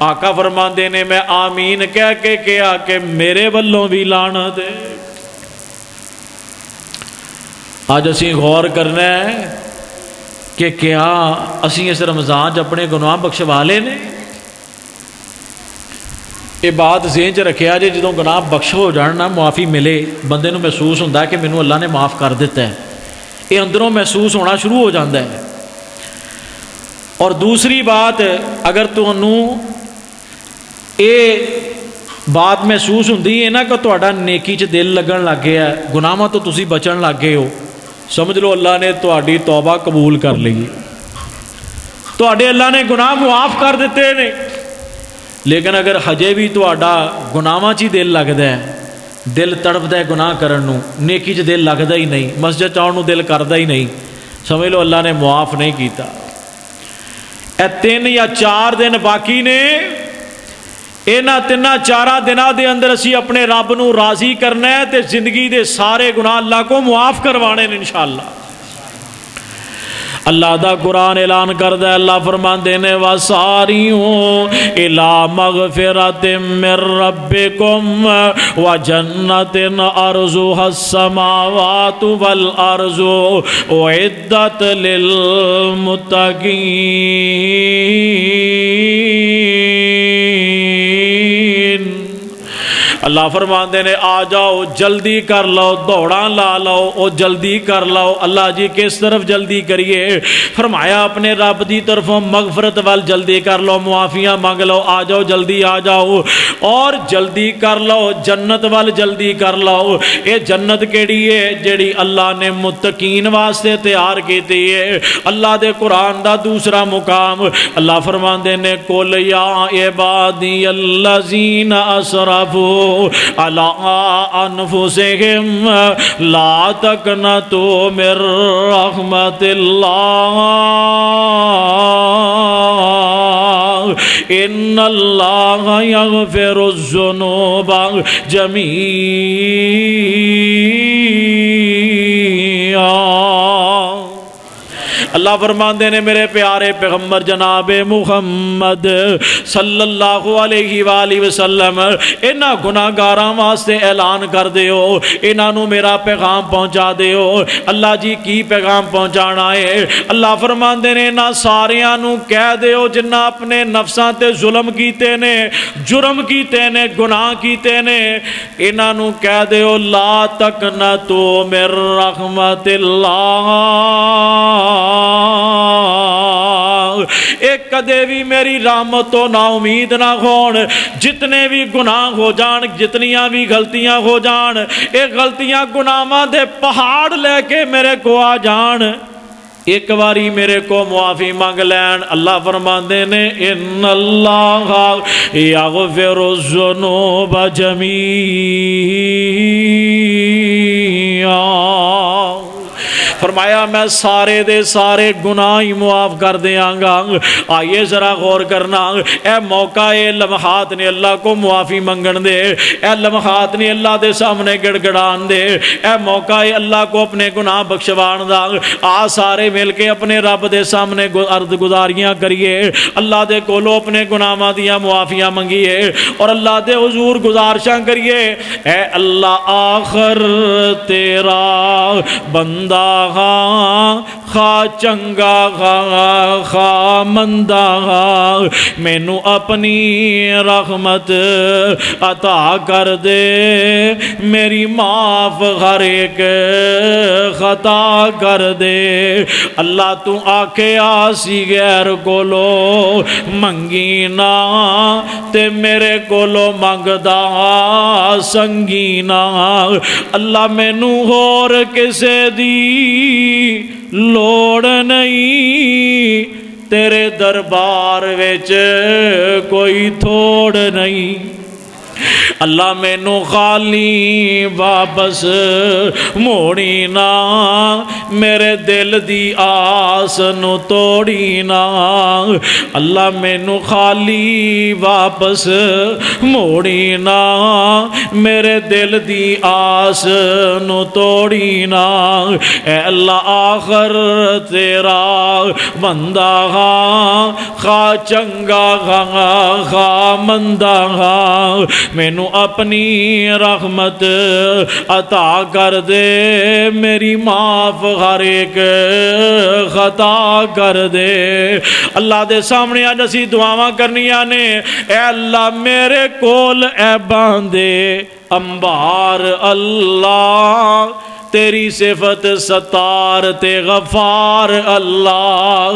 آقا فرماندے نے میں آمین کہہ کے کہا کہ میرے والوں بھی لعنت ہے۔ آج اسی غور کرنا ہے کہ کیا اسی اس رمضان اپنے گناہ بخشوا لے نے؟ یہ بات ذہن چ رکھیا جے جدوں گناہ بخش ہو جان نا، معافی ملے، بندے نو محسوس ہوندا ہے کہ مینوں اللہ نے معاف کر دیتا ہے، یہ اندروں محسوس ہونا شروع ہو جاتا ہے۔ اور دوسری بات، اگر تانوں یہ بات محسوس ہوندی ہے نا کہ تہاڈا نیکی چ دل لگن لگ گیا ہے، گناہاں تو تسی بچن لگ گئے ہو، سمجھ لو اللہ نے تہاڈی توبہ قبول کر لی، تہاڈے اللہ نے گناہ معاف کر دیتے نے۔ لیکن اگر ہجے بھی تہاڈا گناہاں چ دل لگدا ہے، دل تڑپدا ہے گناہ کرن نوں، نیکی چ دل لگدا ہی نہیں، مسجد آਉਣ نوں دل کردا ہی نہیں، سمجھ لو اللہ نے معاف نہیں کیتا۔ اے 3 یا 4 دن باقی نے، انہاں 3-4 دنوں دے اندر اسی اپنے رب نوں راضی کرنا ہے تے زندگی دے سارے گناہ اللہ کو معاف کروانے نے انشاءاللہ۔ اللہ دا قرآن اعلان کردہ ہے، اللہ فرماندے نے وَسَارِعُوا إِلَىٰ مَغْفِرَةٍ مِّن رَّبِّكُمْ وَجَنَّةٍ عَرْضُهَا السَّمَاوَاتُ وَالْأَرْضُ أُعِدَّتْ لِلْمُتَّقِينَ۔ اللہ فرماندے نے آ جاؤ، جلدی کر لو، دوڑاں لا لو، او جلدی کر لو۔ اللہ جی کس طرف جلدی کریے؟ فرمایا اپنے رب دی طرفوں مغفرت وال جلدی کر لو، معافیاں مانگ لو، آ جاؤ جلدی آ جاؤ، اور جلدی کر لو جنت وال جلدی کر لو۔ اے جنت کیڑی ہے؟ جیڑی اللہ نے متقین واسطے تیار کیتی ہے۔ اللہ دے قرآن دا دوسرا مقام اللہ فرماندے نے قُلْ يَا عِبَادِيَ الَّذِينَ أَسْرَفُوا عَلَىٰ أَنفُسِهِمْ لَا تَقْنَطُوا مِن رَّحْمَتِ اللَّهِ إِنَّ اللَّهَ يَغْفِرُ الذُّنُوبَ جَمِيعًا۔ اللہ فرماندے نے میرے پیارے پیغمبر جناب محمد صلی اللہ علیہ وآلہ وسلم انہاں گناہگاراں واسطے اعلان کر دیو، انہاں نو میرا پیغام پہنچا دیو۔ اللہ جی کی پیغام پہنچانا ہے؟ اللہ فرماندے نے انہاں ساریاں نو کہہ دیو جنہاں اپنے نفساں تے ظلم کیتے نے، جرم کیتے نے، گناہ کیتے نے، انہاں نو کہہ دیو لا تقنطوا من رحمت اللہ، ایک کدے بھی میری رحمت تو نا امید نہ ہون۔ جتنے بھی گناہ ہو جان، جتنیاں بھی غلطیاں ہو جان، ایک غلطیاں گناہاں دے پہاڑ لے کے میرے کو آ جان، ایک باری میرے کو معافی مانگ لین۔ اللہ فرماندے نے ان اللہ یغفر الذنوب جمیعا۔ فرمایا میں سارے دے سارے گناہ ہی معاف کر دیاں گا۔ آئیے ذرا غور کرنا، اے موقع اے لمحات نے اللہ کو معافی منگن دے، اے لمحات نے اللہ دے سامنے گڑ گڑان دے، اے موقع اے اللہ کو اپنے گناہ بخشوان دا۔ آ سارے مل کے اپنے رب دے سامنے عرض گزاریاں کریے، اللہ دے کولو اپنے گناہاں دیاں معافیاں منگیے، اور اللہ دے حضور گزارشاں کریے اے اللہ آخر تیرا بندہ خواہ چنگا خواہ مندہ مینو اپنی رحمت عطا کر دے، میری معاف ہر ایک خطا کر دے۔ اللہ تو آکھے آسی غیر کولو منگی نا تے میرے کولو منگدا سنگی نا۔ اللہ مینو ہور کسے دی لوڑ نہیں، تیرے دربار وچ کوئی تھوڑ نہیں۔ اللہ مینوں خالی واپس موڑی نا، میرے دل دی آس نو توڑی نا، اللہ مینوں خالی واپس موڑی نا، میرے دل دی آس نو توڑی نا، اے اللہ آخر تیرا بندہ ہاں، خواہ چنگا ہاں خواہ مندہ ہاں، مینوں اپنی رحمت عطا کر دے، میری معاف ہر ایک خطا کر دے۔ اللہ دے سامنے آج اسی دعاواں کرنیاں نے، اے اللہ میرے کول عیباں دے انبار اللہ، تیری صفت ستار تے غفار اللہ،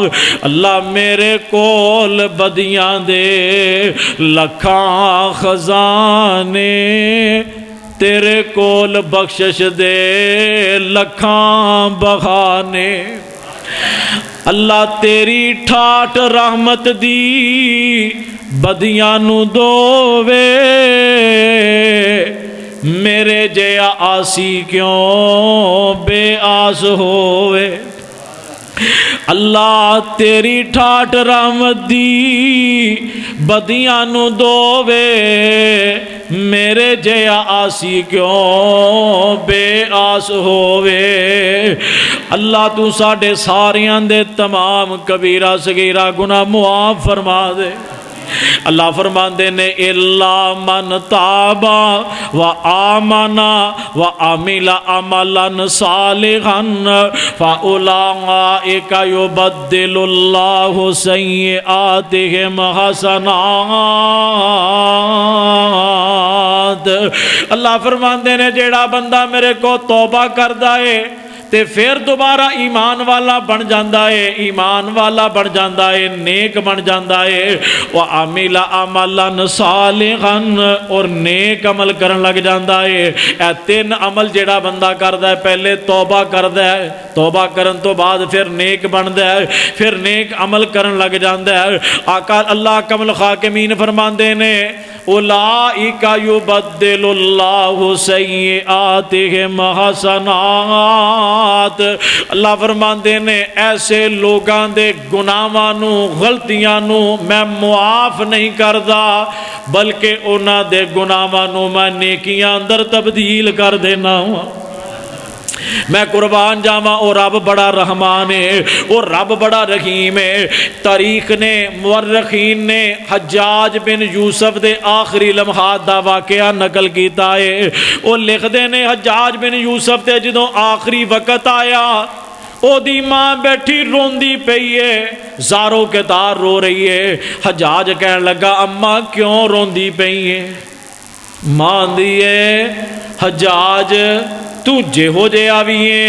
اللہ میرے کول بدیاں دے لکھاں خزانے، تیرے کول بخشش دے لکھاں بہانے، اللہ تیری ٹھاٹ رحمت دی بدیاں نو دووے، میرے جیا آسی کیوں بے آس ہوئے، اللہ تیری ٹھاٹ رحمت دی بدیاں نو دووے، میرے جیا آسی کیوں بے آس ہوئے، اللہ تو ساڑھے ساریاں دے تمام کبیرہ صغیرہ گناہ معاف فرما دے۔ اللہ فرماندے نے الا من تابا و آمنا و عمل عملا صالحا فاولئک یبدل اللہ سیئاتہم حسنات۔ اللہ فرماندے نے جیڑا بندہ میرے کو توبہ کردا ہے تے پھر دوبارہ ایمان والا بن جاندا ہے، ایمان والا بن جاندا ہے، نیک بن جاندا ہے، وَعَمِلَ عَمَلًا صَالِحًا، اور نیک عمل کرن لگ جاندا ہے۔ اے تین عمل جڑا بندہ کردا ہے، پہلے توبہ کردا ہے، توبہ کرن تو بعد پھر نیک بندا ہے، پھر نیک عمل کرن لگ جاندا ہے۔ آقا اللہ کمل خاکمین فرماندے نے اولئک یبدل اللہ سیئاتہم حسنات، اللہ فرماندے نے ایسے لوگاں دے گناہاں نو غلطیاں نو میں معاف نہیں کردا، بلکہ انہاں دے گناہاں نو میں نیکیاں اندر تبدیل کر دینا ہوں۔ میں قربان جاواں، اور رب بڑا رحمان ہے، اور رب بڑا رحیم ہے۔ تاریخ نے، مورخین نے حجاج بن یوسف دے آخری لمحات دا واقعہ نقل کیتا ہے۔ وہ لکھ دے نے حجاج بن یوسف تے جدوں آخری وقت آیا، او دی ماں بیٹھی روندی پئی ہے، زاروں کے دار رو رہی ہے۔ حجاج کہنے لگا اماں کیوں روندی پئی ہے؟ ماں دیئے حجاج تو جہو جے آویے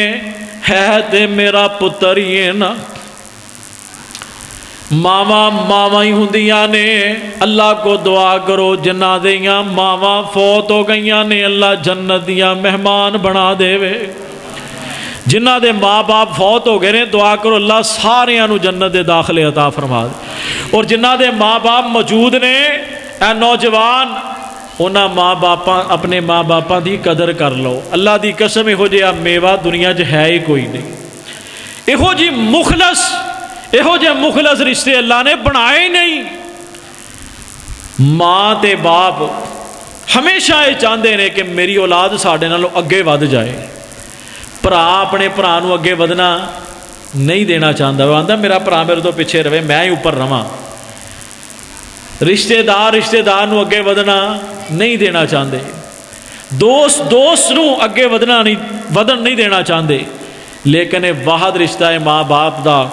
ہے تے میرا پتر ہی ہے نا، ماما ماما ہی ہوندیاں نے، اللہ کو دعا کرو جنہ دیاں ماما فوت ہو گئیاں نے اللہ جنت دیاں مہمان بنا دے وے، جنہ دے ماں باپ فوت ہو گئے نے دعا کرو اللہ سارے انو جنت دے داخلے عطا فرما دے، اور جنہ دے ماں باپ موجود نے اے نوجوان انہاں ماں باپاں اپنے ماں باپاں دی قدر کر لو، اللہ دی قسم ہو جے میوہ دنیا جو ہے ہی کوئی نہیں، ایہو جی مخلص رشتے اللہ نے بنائے نہیں۔ ماں تے باپ ہمیشہ یہ چاہتے ہیں کہ میری اولاد ساڑھے نالوں اگے ود جائے، پرا اپنے پرا نو اگے ودنا نہیں دینا چاہتا، وہ آندا میرا پرا میرے تو پیچھے رہے میں ہی اوپر رہاں، رشتے دار نو اگے ودنا نہیں دینا چاہتے، دوست نو اگے ودن نہیں دینا چاہتے، لیکن واحد رشتہ ہے ماں باپ دا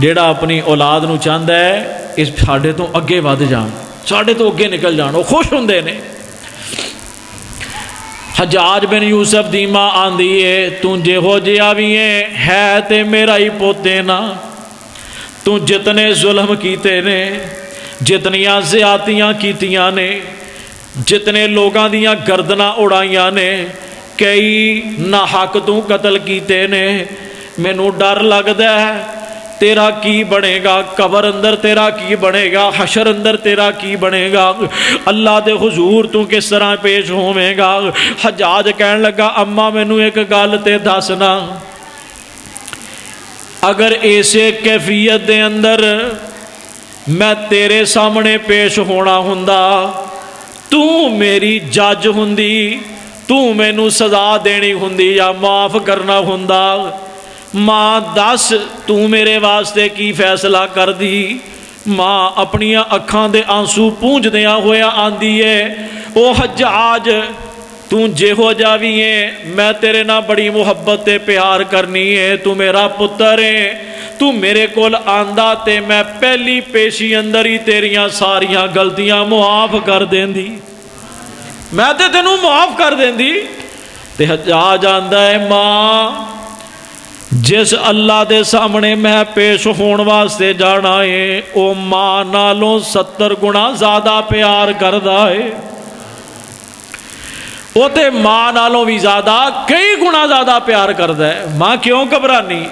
جیڑا اپنی اولاد نو چاہتا ہے اس ساڑھے تو اگے ود جان، ساڑھے تو اگے نکل جان، وہ خوش ہوندے نے۔ حجاج بن یوسف دی ماں آندی ہے تو جہو جیا بھی ہے تے میرا ہی پوتے نا، تو جتنے ظلم کیتے نے، جتنیاں زیادتیاں کیتیاں نے، جتنے لوگاں دیاں گردناں اڑائیاں نے، کئی ناحق تو قتل کیتے نے، مینوں ڈر لگدا ہے تیرا کی بنے گا، قبر اندر تیرا کی بنے گا، حشر اندر تیرا کی بنے گا، اللہ دے حضور تو کس طرح پیش ہوویں گا۔ حجاج کہن لگا اما مینوں ایک گل تے دسنا، اگر ایسے کیفیت دے اندر میں تیرے سامنے پیش ہونا ہوندا، تو میری جج ہوندی، تو مینوں سزا دینی ہوندی یا معاف کرنا ہوندا، ماں دس تو میرے واسطے کی فیصلہ کر دی۔ ماں اپنی اکھاں دے آنسو پونجدیاں ہویا آندی ہے او حجاج تو جہو جا بھی ہے میں تیرے نہ بڑی محبت تے پیار کرنی ہے، تو میرا پتر ہے، تو میرے کول آندا تے میں پہلی پیشی اندر ہی تیریاں ساریاں غلطیاں معاف کر دیندی، میں تے تینوں معاف کر دیندی۔ تے حجاج آندا ہے ماں جس اللہ دے سامنے میں پیش ہون واسطے جانا ہے او ماں نالوں 70 گنا زیادہ پیار کردا ہے، وہ تے ماں نالوں بھی زیادہ کئی گنا زیادہ پیار کردا ہے۔ ماں کیوں گھبرانی؟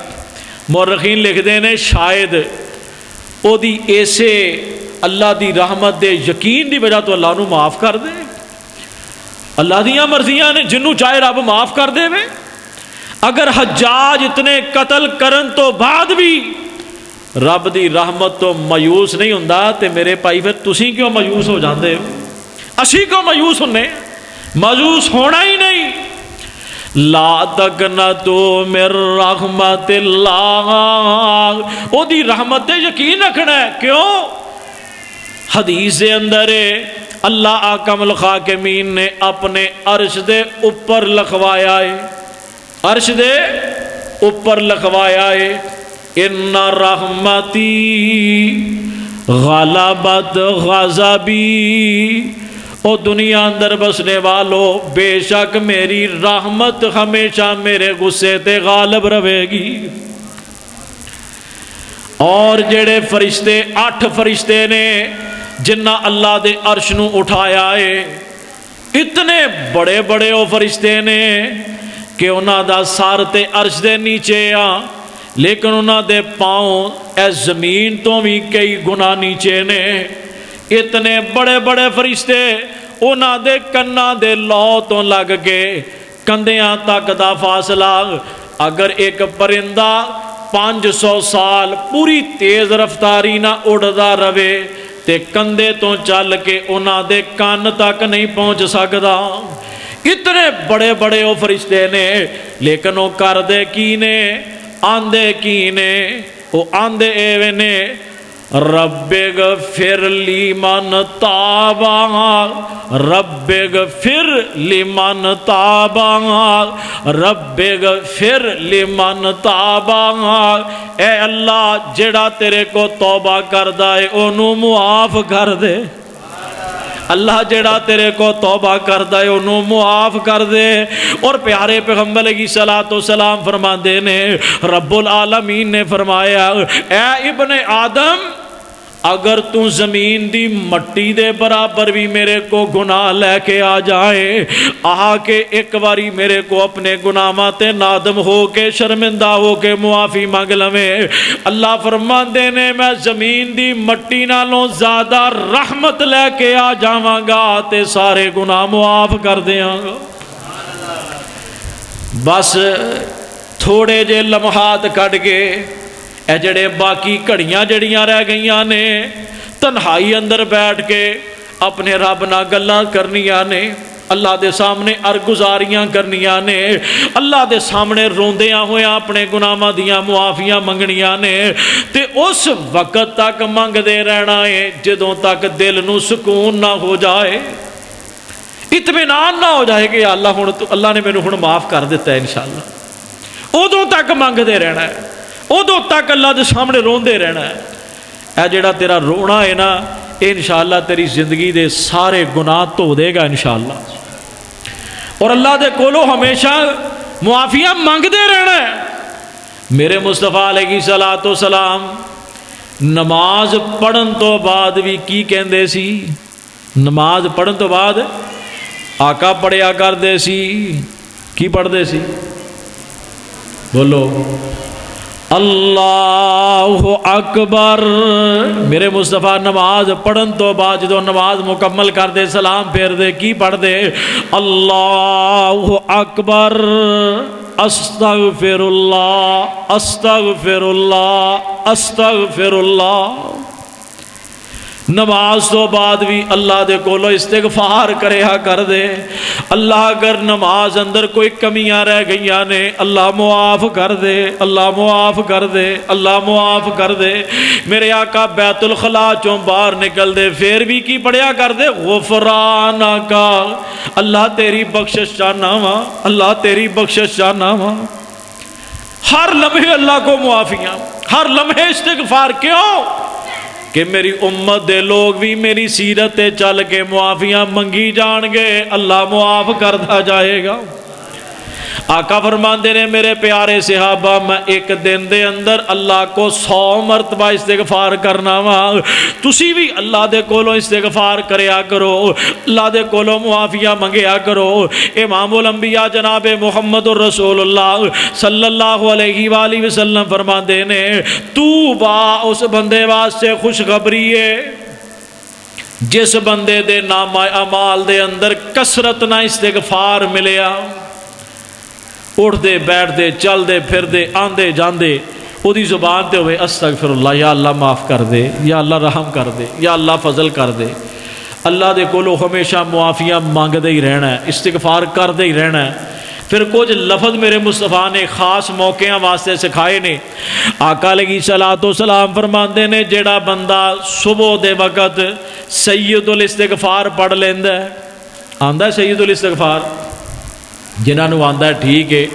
مورخین لکھتے ہیں شاید او دی ایسے اللہ دی رحمت دے یقین دی وجہ تو اللہ نو معاف کر دے، اللہ دیاں مرضیاں نے جنوں چاہے رب معاف کر دے وے۔ اگر حجاج اتنے قتل کرن تو بعد بھی رب دی رحمت تو مایوس نہیں ہوندا تے میرے بھائی پھر تسی کیوں مایوس ہو جاندے ہو؟ اسی کیوں مایوس ہونے؟ مایوس ہونا ہی نہیں۔ لا تقنطوا من رحمت اللہ، او دی رحمت دے یقین رکھنا ہے۔ کیوں؟ حدیث دے اندر اللہ احکم الحاکمین نے اپنے عرش دے اوپر لکھوایا ہے، عرش دے اوپر لکھوایا ہے ان رحمتی غلبت غضبی، او دنیا اندر بسنے والو بے شک میری رحمت ہمیشہ میرے غصے تے غالب رہے گی۔ اور جڑے فرشتے 8 فرشتے نے جنہ اللہ دے عرش نو اٹھایا ہے، اتنے بڑے بڑے او فرشتے نے کہ انہاں دا سر تے عرش دے نیچے آ، لیکن انہاں دے پاؤں اے زمین تو بھی کئی گنا نیچے نے۔ اتنے بڑے بڑے فرشتے انہاں دے کناں دے لو تو لگ کے کندیاں تک دا فاصلہ، اگر ایک پرندہ 500 سال پوری تیز رفتاری نہ اڑدا رہے تے کندے تو چل کے انہاں دے کان تک نہیں پہنچ سکدا۔ اتنے بڑے بڑے وہ فرشتے نے، لیکن وہ کردے کی نے، آندے کی نے، وہ آندے ایویں نے رب اغفر لمن تاب، رب اغفر لمن تاب، رب اغفر لمن تاب، اے اللہ جڑا تیرے کو توبہ کردا ہے انہوں معاف کر دے، اللہ جڑا تیرے کو توبہ کردا ہے انہوں معاف کر دے۔ اور پیارے پیغمبر علیہ الصلوۃ والسلام فرماندے نے، رب العالمین نے فرمایا اے ابن آدم اگر تو زمین دی مٹی دے برابر بھی میرے کو گناہ لے کے آ جائے، آ کے ایک باری میرے کو اپنے گناہاں تے نادم ہو کے شرمندہ ہو کے معافی مانگ لویں، اللہ فرماندے نے میں زمین دی مٹی نالوں زیادہ رحمت لے کے آ جاواں گا تے سارے گناہ معاف کر دیاں گا۔ بس تھوڑے جے لمحات کٹ کے اے جڑے باقی گھڑیاں جڑیاں رہ گئیاں نے، تنہائی اندر بیٹھ کے اپنے رب نال گلاں کرنیاں نے، اللہ دے سامنے ارگزاریاں کرنیاں نے، اللہ دے سامنے روندیاں ہویاں اپنے گناہاں دیاں معافیاں منگنیاں نے، تے اس وقت تک منگ دے رہنا ہے جدوں تک دل نو سکون نہ ہو جائے، اطمینان نہ ہو جائے کہ اللہ ہن اللہ نے مینوں ہن معاف کر دیتا ہے انشاءاللہ، ادوں تک منگ دے رہنا ہے، ادوں تک اللہ دے سامنے روندے رہنا ہے۔ اے جڑا تیرا رونا ہے نا، اے انشاءاللہ تیری زندگی دے سارے گناہ دھو دے گا انشاءاللہ، اور اللہ دے کولو ہمیشہ معافیاں منگ دے رہنا ہے۔ میرے مصطفیٰ علیہ الصلوۃ والسلام نماز پڑھن تو بعد بھی کی کہندے سی؟ نماز پڑھن تو بعد آقا پڑھیا کردے سی، کی پڑھ دے سی؟ بولو اللہ اکبر۔ میرے مصطفیٰ نماز پڑھن تو بعد جدو نماز مکمل کر دے سلام پھیر دے کی پڑھ دے؟ اللہ اکبر، استغفر اللہ، استغفر اللہ، استغفر اللہ۔ نماز تو بعد بھی اللہ دے کولو استغفار کریا کر دے۔ اللہ اگر نماز اندر کوئی کمیاں رہ گئیاں نے اللہ معاف کر دے، اللہ معاف کر دے، اللہ معاف کر دے۔ میرے آقا بیت الخلا چوں باہر نکل دے پھر بھی کی پڑھیا کر دے؟ غفرانک، اللہ تیری بخشش چاہنا وا، اللہ تیری بخشش چاہنا وا۔ ہر لمحے اللہ کو معافیاں، ہر لمحے استغفار۔ کیوں کہ میری امت دے لوگ بھی میری سیرت چل کے معافیاں منگی جان گے، اللہ معاف کرتا جائے گا۔ آقا فرماندے نے میرے پیارے صحابہ میں ایک دن دے اندر اللہ کو 100 مرتبہ استغفار کرنا وا، تسی بھی اللہ دے کولوں استغفار کریا کرو، اللہ دے کولوں معافیاں منگیا کرو۔ امام الانبیاء جناب محمد الرسول اللہ صلی اللہ علیہ وآلہ وسلم فرماندے نے توبہ اس بندے واسطے خوشخبری ہے جس بندے دے نامہ اعمال دے اندر کثرت نہ استغفار ملیا، اٹھ دے بیٹھ دے چل دے پھر دے آندے جاندے او دی زبان تے ہوئے استغفر اللہ، یا اللہ معاف کر دے، یا اللہ رحم کر دے، یا اللہ فضل کر دے۔ اللہ دے کولو ہمیشہ معافیاں مانگ دے ہی رہنا ہے، استغفار کر دے ہی رہنا ہے۔ پھر کچھ لفظ میرے مصطفیٰ نے خاص موقعوں واسطے سکھائے نے۔ آقا علیہ الصلوۃ والسلام فرماندے نے جیڑا بندہ صبح دے وقت سید الاستغفار پڑھ لیندا ہے، آندا ہے سید الاستغفار؟ جنہاں نو آندا ہے ٹھیک ہے،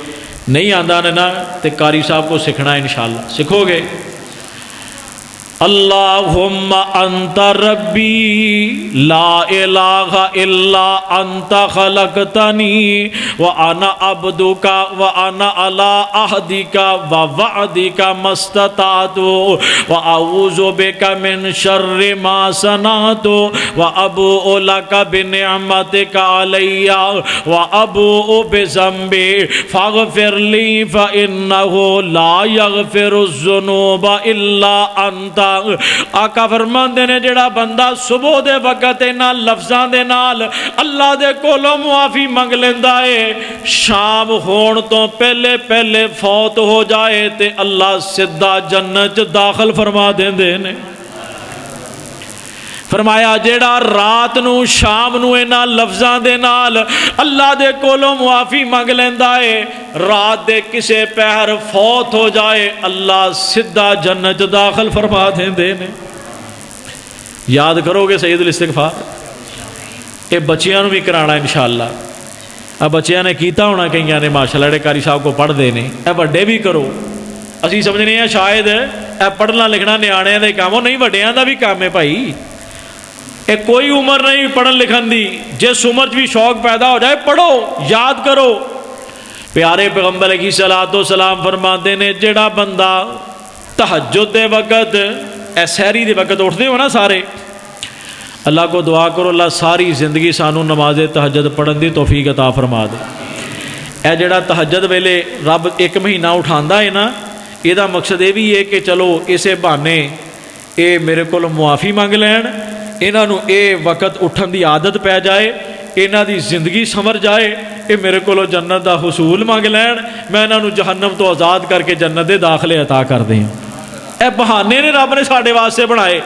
نہیں آندا نا تے قاری صاحب کو سیکھنا ہے انشاءاللہ، سکھو گے۔ اللہم انت ربی لا الہ الا انت خلقتنی وانا عبدک وانا علی عہدک ووعدک ما استطعت واعوذ بک من شر ما صنعت وابوء لک بنعمتک علی وابوء بذنبی فاغفر لی فانہ لا یغفر الذنوب الا انت۔ آقا فرماندے نے جڑا بندہ صبح دے وقت انہاں لفظاں دے نال اللہ دے کولوں معافی منگ لیندا ہے، شام ہون تو پہلے پہلے فوت ہو جائے تے اللہ سدھا جنت داخل فرما دیندے نے۔ فرمایا جیڑا رات نو شام نو انہاں لفظاں دے نال اللہ دے کولوں معافی منگ لیندا ہے، رات دے کسے پہر فوت ہو جائے اللہ سدھا جنت داخل فرما دیندے نے۔ یاد کرو گے سید الاستغفار؟ یہ بچیاں نو بھی کرانا انشاءاللہ۔ اب بچیاں نے کیتا ہونا کئیاں نے ماشاءاللہ جڑے قاری صاحب کو پڑھ دے نے، اے بڑے بھی کرو۔ اسی سمجھنے ہیں شاید اے پڑھنا لکھنا نیاڑیاں دے کام ہو، نہیں وڈیاں دا بھی کام ہے بھائی۔ ایک کوئی عمر نہیں پڑھن لکھن دی، جس عمر بھی شوق پیدا ہو جائے پڑھو، یاد کرو۔ پیارے پیغمبر علیہ الصلوۃ والسلام فرماتے نے جڑا بندہ تہجد دے وقت سحری دے وقت اٹھتے ہو نا سارے، اللہ کو دعا کرو اللہ ساری زندگی سانو نماز تہجد پڑھن دی توفیق عطا فرما دے۔ اے جڑا تہجد ویلے رب ایک مہینہ اٹھاندا ہے نا، یہ دا مقصد یہ بھی ہے کہ چلو اسے بہانے اے میرے کو معافی مانگ لین، انہاں نو اے وقت اٹھن دی عادت پہ جائے، انہاں دی زندگی سمر جائے، اے میرے کو جنت دا حصول مانگ لین، میں انہاں نو جہنم تو آزاد کر کے جنت دے داخلے عطا کر دیں۔ اے بہانے نے رب نے ساڈے واسطے بنائے۔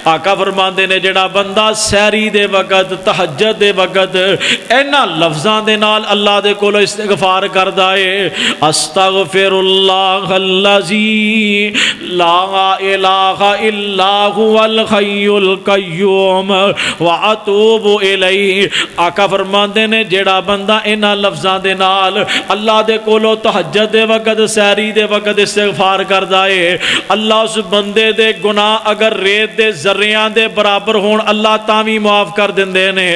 آقا فرماندے نے جڑا بندہ سحری دے وقت تہجد دے وقت اینا لفظاں دے نال اللہ دے کولو استغفار کردا ہے، استغفر اللہ الذی لا الہ الا هو الحی القیوم واتوب الیہ۔ آقا فرماندے نے جڑا بندہ اینا لفظاں دے نال اللہ دے کولو تہجد دے وقت سحری دے وقت استغفار کردا ہے، اللہ اس بندے دے گناہ اگر ریت دے ذریاں دے برابر ہون اللہ تاوی معاف کر دیندے نے،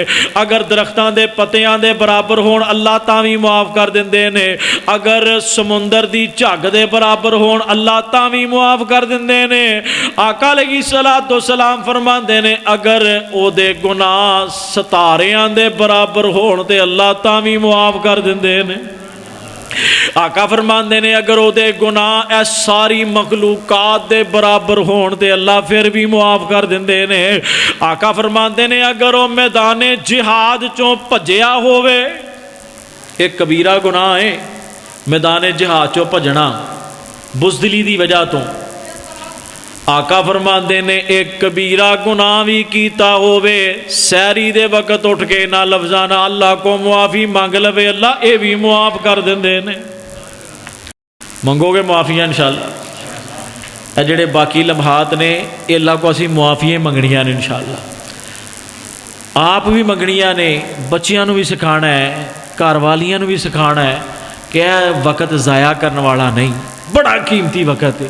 اگر درختاں دے پتیاں دے برابر ہون اللہ تاوی معاف کر دیندے نے، اگر سمندر دی جھگ دے برابر ہون اللہ تاوی معاف کر دیندے نے۔ آقا علیہ الصلوۃ والسلام فرماندے نے اگر او دے گناہ ستاریاں دے برابر ہون تے اللہ تاوی معاف کر دیندے نے۔ آقا فرماندے نے اگر وہ دے گناہ اے ساری مخلوقات دے برابر ہون تے اللہ پھر بھی معاف کر دیندے نے۔ آقا فرماندے نے اگر وہ میدان جہاد چوں بھجیا ہووے، ایک کبیرہ گناہ ہے میدان جہاد چوں بھجنا بزدلی دی وجہ تو، آقا فرماندے نے ایک کبیرہ گناہ بھی کیتا ہووے، سحری دے وقت اٹھ کے نہ لفظاں نہ اللہ کو معافی مانگ لوے، اللہ اے بھی معاف کر دیندے نے۔ منگو گے معافیاں انشاءاللہ؟ اے جڑے باقی لمحات نے اے اللہ کو اسی معافیاں منگنیاں نے انشاءاللہ، آپ بھی منگنیاں نے، بچیاں نو بھی سکھانا ہے، گھر والیاں نو بھی سکھانا ہے کہ اے وقت ضائع کرنے والا نہیں، بڑا قیمتی وقت ہے۔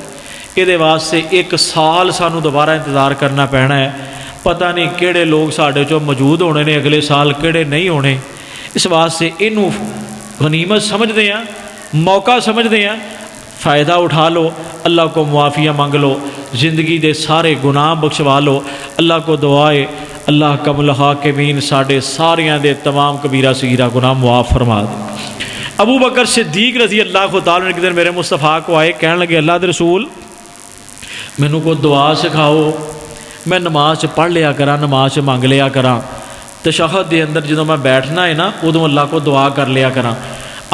یہ واسطے ایک سال سانو دوبارہ انتظار کرنا پینا ہے، پتہ نہیں کہڑے لوگ ساڈے چوں موجود ہونے نے اگلے سال کہڑے نہیں ہونے، اس واسطے اینو غنیمت سمجھتے ہیں، موقع سمجھتے ہیں، فائدہ اٹھا لو، اللہ کو معافیاں مانگ لو، زندگی دے سارے گناہ بخشوا لو۔ اللہ کو دعائے اللہ کم الحاکمین ساڈے ساریاں دے تمام کبیرہ صغیرہ گناہ معاف فرما دے۔ ابو بکر صدیق رضی اللہ تعالیٰ ایک دن میرے مصطفیٰ کو آئے، کہنے لگے اللہ دے رسول مینوں کو دعا سکھاؤ، میں نماز چ پڑھ لیا کراں، نماز چ منگ لیا کراں، تشہد دے اندر جدوں میں بیٹھنا ہے نا ادوں اللہ کو دعا کر لیا کراں۔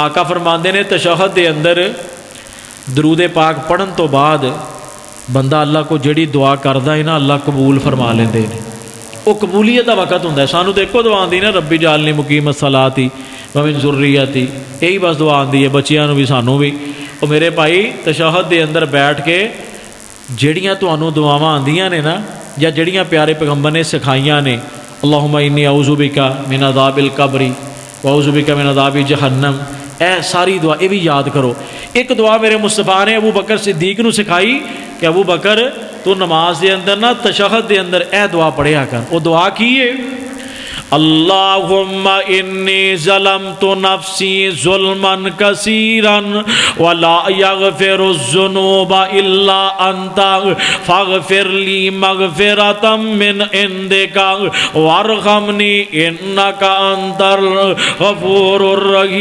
آقا فرماندے نے تشہد دے اندر درود پاک پڑھن تو بعد بندہ اللہ کو جڑی دعا کردا ہے نا اللہ قبول فرما لیندے نے، وہ قبولیت دا وقت ہوندا ہے۔ سانو تے ایکو دعا آندی نا ربی جعلنی مقیم الصلاۃ ومن ذریتی، یہی بس دعا آندی ہے بچیاں نو بھی سانو بھی۔ وہ میرے بھائی تشہد دے اندر بیٹھ کے جڑیاں تانوں دعاواں آندیاں نے نا یا جڑیاں پیارے پیغمبر نے سکھائیاں نے، اللہم انی اعوذ بک من عذاب القبر واعوذ بک من عذاب جہنم، اے ساری دعا یہ بھی یاد کرو۔ ایک دعا میرے مصطفیٰ نے ابو بکر صدیق نو سکھائی کہ ابو بکر تو نماز دے اندر نا تشہد دے اندر اے دعا پڑھیا کر۔ وہ دعا کی ہے اللہم انی ظلمت نفسی ظلما کثیرا ولا یغفر الذنوب الا انت فاغفر لی مغفرۃ من عندک وارحمنی انک انت الغفور الرحیم۔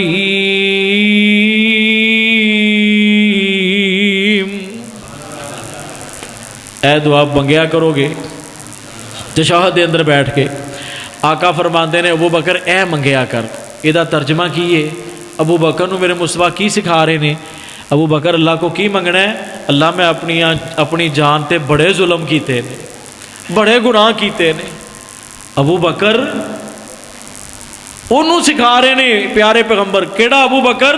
اے دعا منگیا کرو گے تشہد دے اندر بیٹھ کے۔ آقا فرماندے نے ابو بکر اے منگیا کر، یہ ترجمہ کی ہے ابو بکر نو میرے مصطفیٰ کی سکھا رہے نے؟ ابو بکر اللہ کو کی منگنا ہے؟ اللہ میں اپنی جان تے بڑے ظلم کیتے نے، بڑے گناہ کیتے نے۔ ابو بکر انہوں سکھا رہے نے پیارے پیغمبر، کیڑا ابو بکر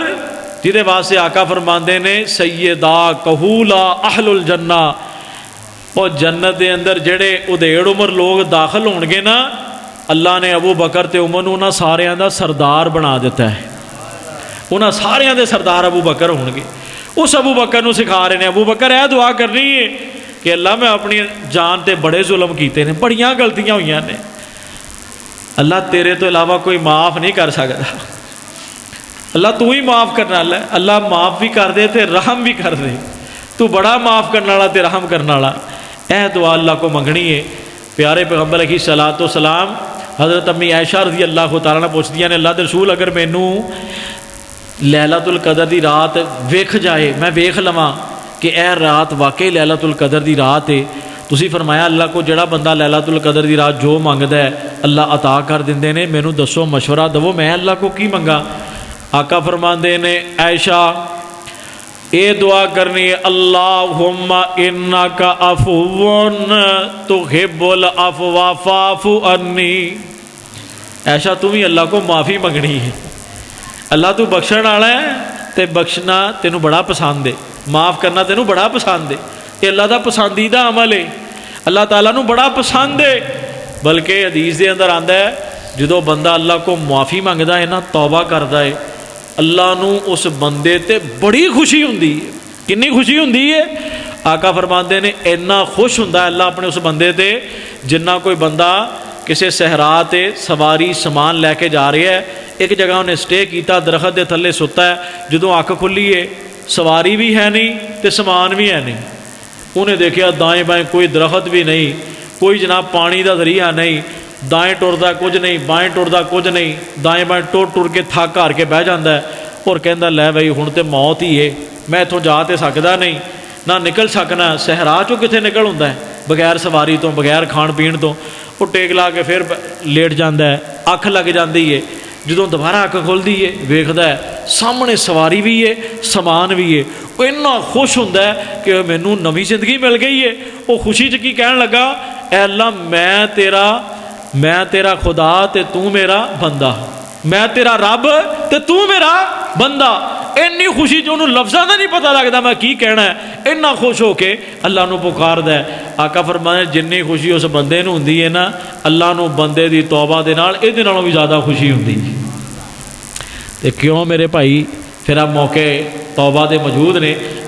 جہدے واسطے آقا فرماندے نے سیدہ کہولا اہل الجنہ، اور جنت دے اندر جڑے ادھیڑ عمر لوگ داخل ہون گے نا، اللہ نے ابو بکر تے عمر انہاں ساریاں دا سردار بنا دیتا ہے، انہاں ساریاں دے سردار ابو بکر ہون گے۔ اس ابو بکر نو سکھا رہے ہیں ابو بکر اے دعا کرنی ہے کہ اللہ میں اپنی جان تے بڑے ظلم کیتے ہیں، بڑیاں غلطیاں ہوئیاں نے، اللہ تیرے تو علاوہ کوئی معاف نہیں کر سکتا، اللہ تو ہی معاف کرنا والا ہے، اللہ معاف بھی کر دے تے رحم بھی کر دے، تو بڑا معاف کرنے والا تے رحم کرنے والا۔ اے دعا اللہ کو منگنی ہے۔ پیارے پیغمبر علیہ الصلوۃ والسلام حضرت امی عائشہ رضی اللہ تعالیٰ نے پوچھدیاں نے اللہ دے رسول اگر مینوں لیلۃ القدر دی رات ویکھ جائے، میں ویکھ لواں کہ اے رات واقعی لیلۃ القدر دی رات ہے، تسی فرمایا اللہ کو جڑا بندہ لیلۃ القدر دی رات جو منگدا ہے اللہ عطا کر دیندے نے، مینوں دسو مشورہ دو میں اللہ کو کی منگا؟ آقا فرماندے نے عائشہ اے دعا کرنی ہے اللہم انک عفو تحب العفو فاعف عنی۔ عائشہ تم ہی اللہ کو معافی منگنی ہے، اللہ تو بخشن والا ہے تے بخشنا تینوں بڑا پسند ہے، معاف کرنا تینوں بڑا پسند ہے، یہ اللہ دا پسندیدہ عمل ہے، اللہ تعالیٰ نو بڑا پسند ہے۔ بلکہ حدیث دے اندر آندا ہے جدو بندہ اللہ کو معافی منگدا ہے نا، توبہ کردا ہے، اللہ نو اس بندے تے بڑی خوشی ہوندی ہے۔ کنی خوشی ہوندی ہے؟ آقا فرماندے نے اینا خوش ہوندا ہے اللہ اپنے اس بندے تے جنہ کوئی بندہ کسی صحرا تے سواری سامان لے کے جا رہا ہے، ایک جگہ انہیں سٹے کیتا، درخت دے تھلے ستا ہے، جدوں اکھ کھلی ہے سواری بھی ہے نہیں تے سامان بھی ہے نہیں، انہیں دیکھا دائیں بائیں کوئی درخت بھی نہیں، کوئی جناب پانی دا ذریعہ نہیں، دائیں ٹردا کچھ نہیں، بائیں ٹردا کچھ نہیں، دائیں بائیں ٹر کے تھک ہار کے بہ جاندہ ہے۔ ਔਰ ਕਹਿੰਦਾ ਲੈ ਬਈ ਹੁਣ ਤੇ ਮੌਤ ਹੀ ਏ, ਮੈਂ ਇੱਥੋਂ ਜਾ ਤੇ ਸਕਦਾ ਨਹੀਂ, ਨਾ ਨਿਕਲ ਸਕਣਾ, ਸਹਿਰਾ 'ਚੋਂ ਕਿੱਥੇ ਨਿਕਲ ਹੁੰਦਾ ਹੈ ਬਗੈਰ ਸਵਾਰੀ ਤੋਂ, ਬਗੈਰ ਖਾਣ ਪੀਣ ਤੋਂ। ਉਹ ਟੇਕ ਲਾ ਕੇ ਫਿਰ ਲੇਟ ਜਾਂਦਾ ਹੈ, ਅੱਖ ਲੱਗ ਜਾਂਦੀ ਏ। ਜਦੋਂ ਦੁਬਾਰਾ ਅੱਖ ਖੁੱਲ੍ਹਦੀ ਏ ਵੇਖਦਾ ਹੈ ਸਾਹਮਣੇ ਸਵਾਰੀ ਵੀ ਏ, ਸਮਾਨ ਵੀ ਏ। ਉਹ ਇੰਨਾ ਖੁਸ਼ ਹੁੰਦਾ ਹੈ ਕਿ ਮੈਨੂੰ ਨਵੀਂ ਜ਼ਿੰਦਗੀ ਮਿਲ ਗਈ ਏ। ਉਹ ਖੁਸ਼ੀ 'ਚ ਕੀ ਕਹਿਣ ਲੱਗਾ, ਐ ਅੱਲਾ ਮੈਂ ਤੇਰਾ ਖੁਦਾ ਤੇ ਤੂੰ ਮੇਰਾ ਬੰਦਾ, ਮੈਂ ਤੇਰਾ ਰੱਬ ਤੇ ਤੂੰ ਮੇਰਾ ਬੰਦਾ। ਇੰਨੀ ਖੁਸ਼ੀ 'ਚ ਉਹਨੂੰ ਲਫ਼ਜ਼ਾਂ ਦਾ ਨਹੀਂ ਪਤਾ ਲੱਗਦਾ ਮੈਂ ਕੀ ਕਹਿਣਾ ਹੈ। ਇੰਨਾ ਖੁਸ਼ ਹੋ ਕੇ ਅੱਲਾ ਨੂੰ ਪੁਕਾਰਦਾ ਹੈ। ਆਕਾ ਫਰਮਾਇਆ ਜਿੰਨੀ ਖੁਸ਼ੀ ਉਸ ਬੰਦੇ ਨੂੰ ਹੁੰਦੀ ਹੈ ਨਾ, ਅੱਲਾ ਨੂੰ ਬੰਦੇ ਦੀ ਤੌਬਾ ਦੇ ਨਾਲ ਇਹਦੇ ਨਾਲੋਂ ਵੀ ਜ਼ਿਆਦਾ ਖੁਸ਼ੀ ਹੁੰਦੀ ਹੈ। ਤੇ ਕਿਉਂ ਮੇਰੇ ਭਾਈ, ਫਿਰ ਆ ਮੌਕੇ ਤੌਬਾ ਦੇ ਮੌਜੂਦ ਨੇ।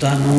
ਤੁਹਾਨੂੰ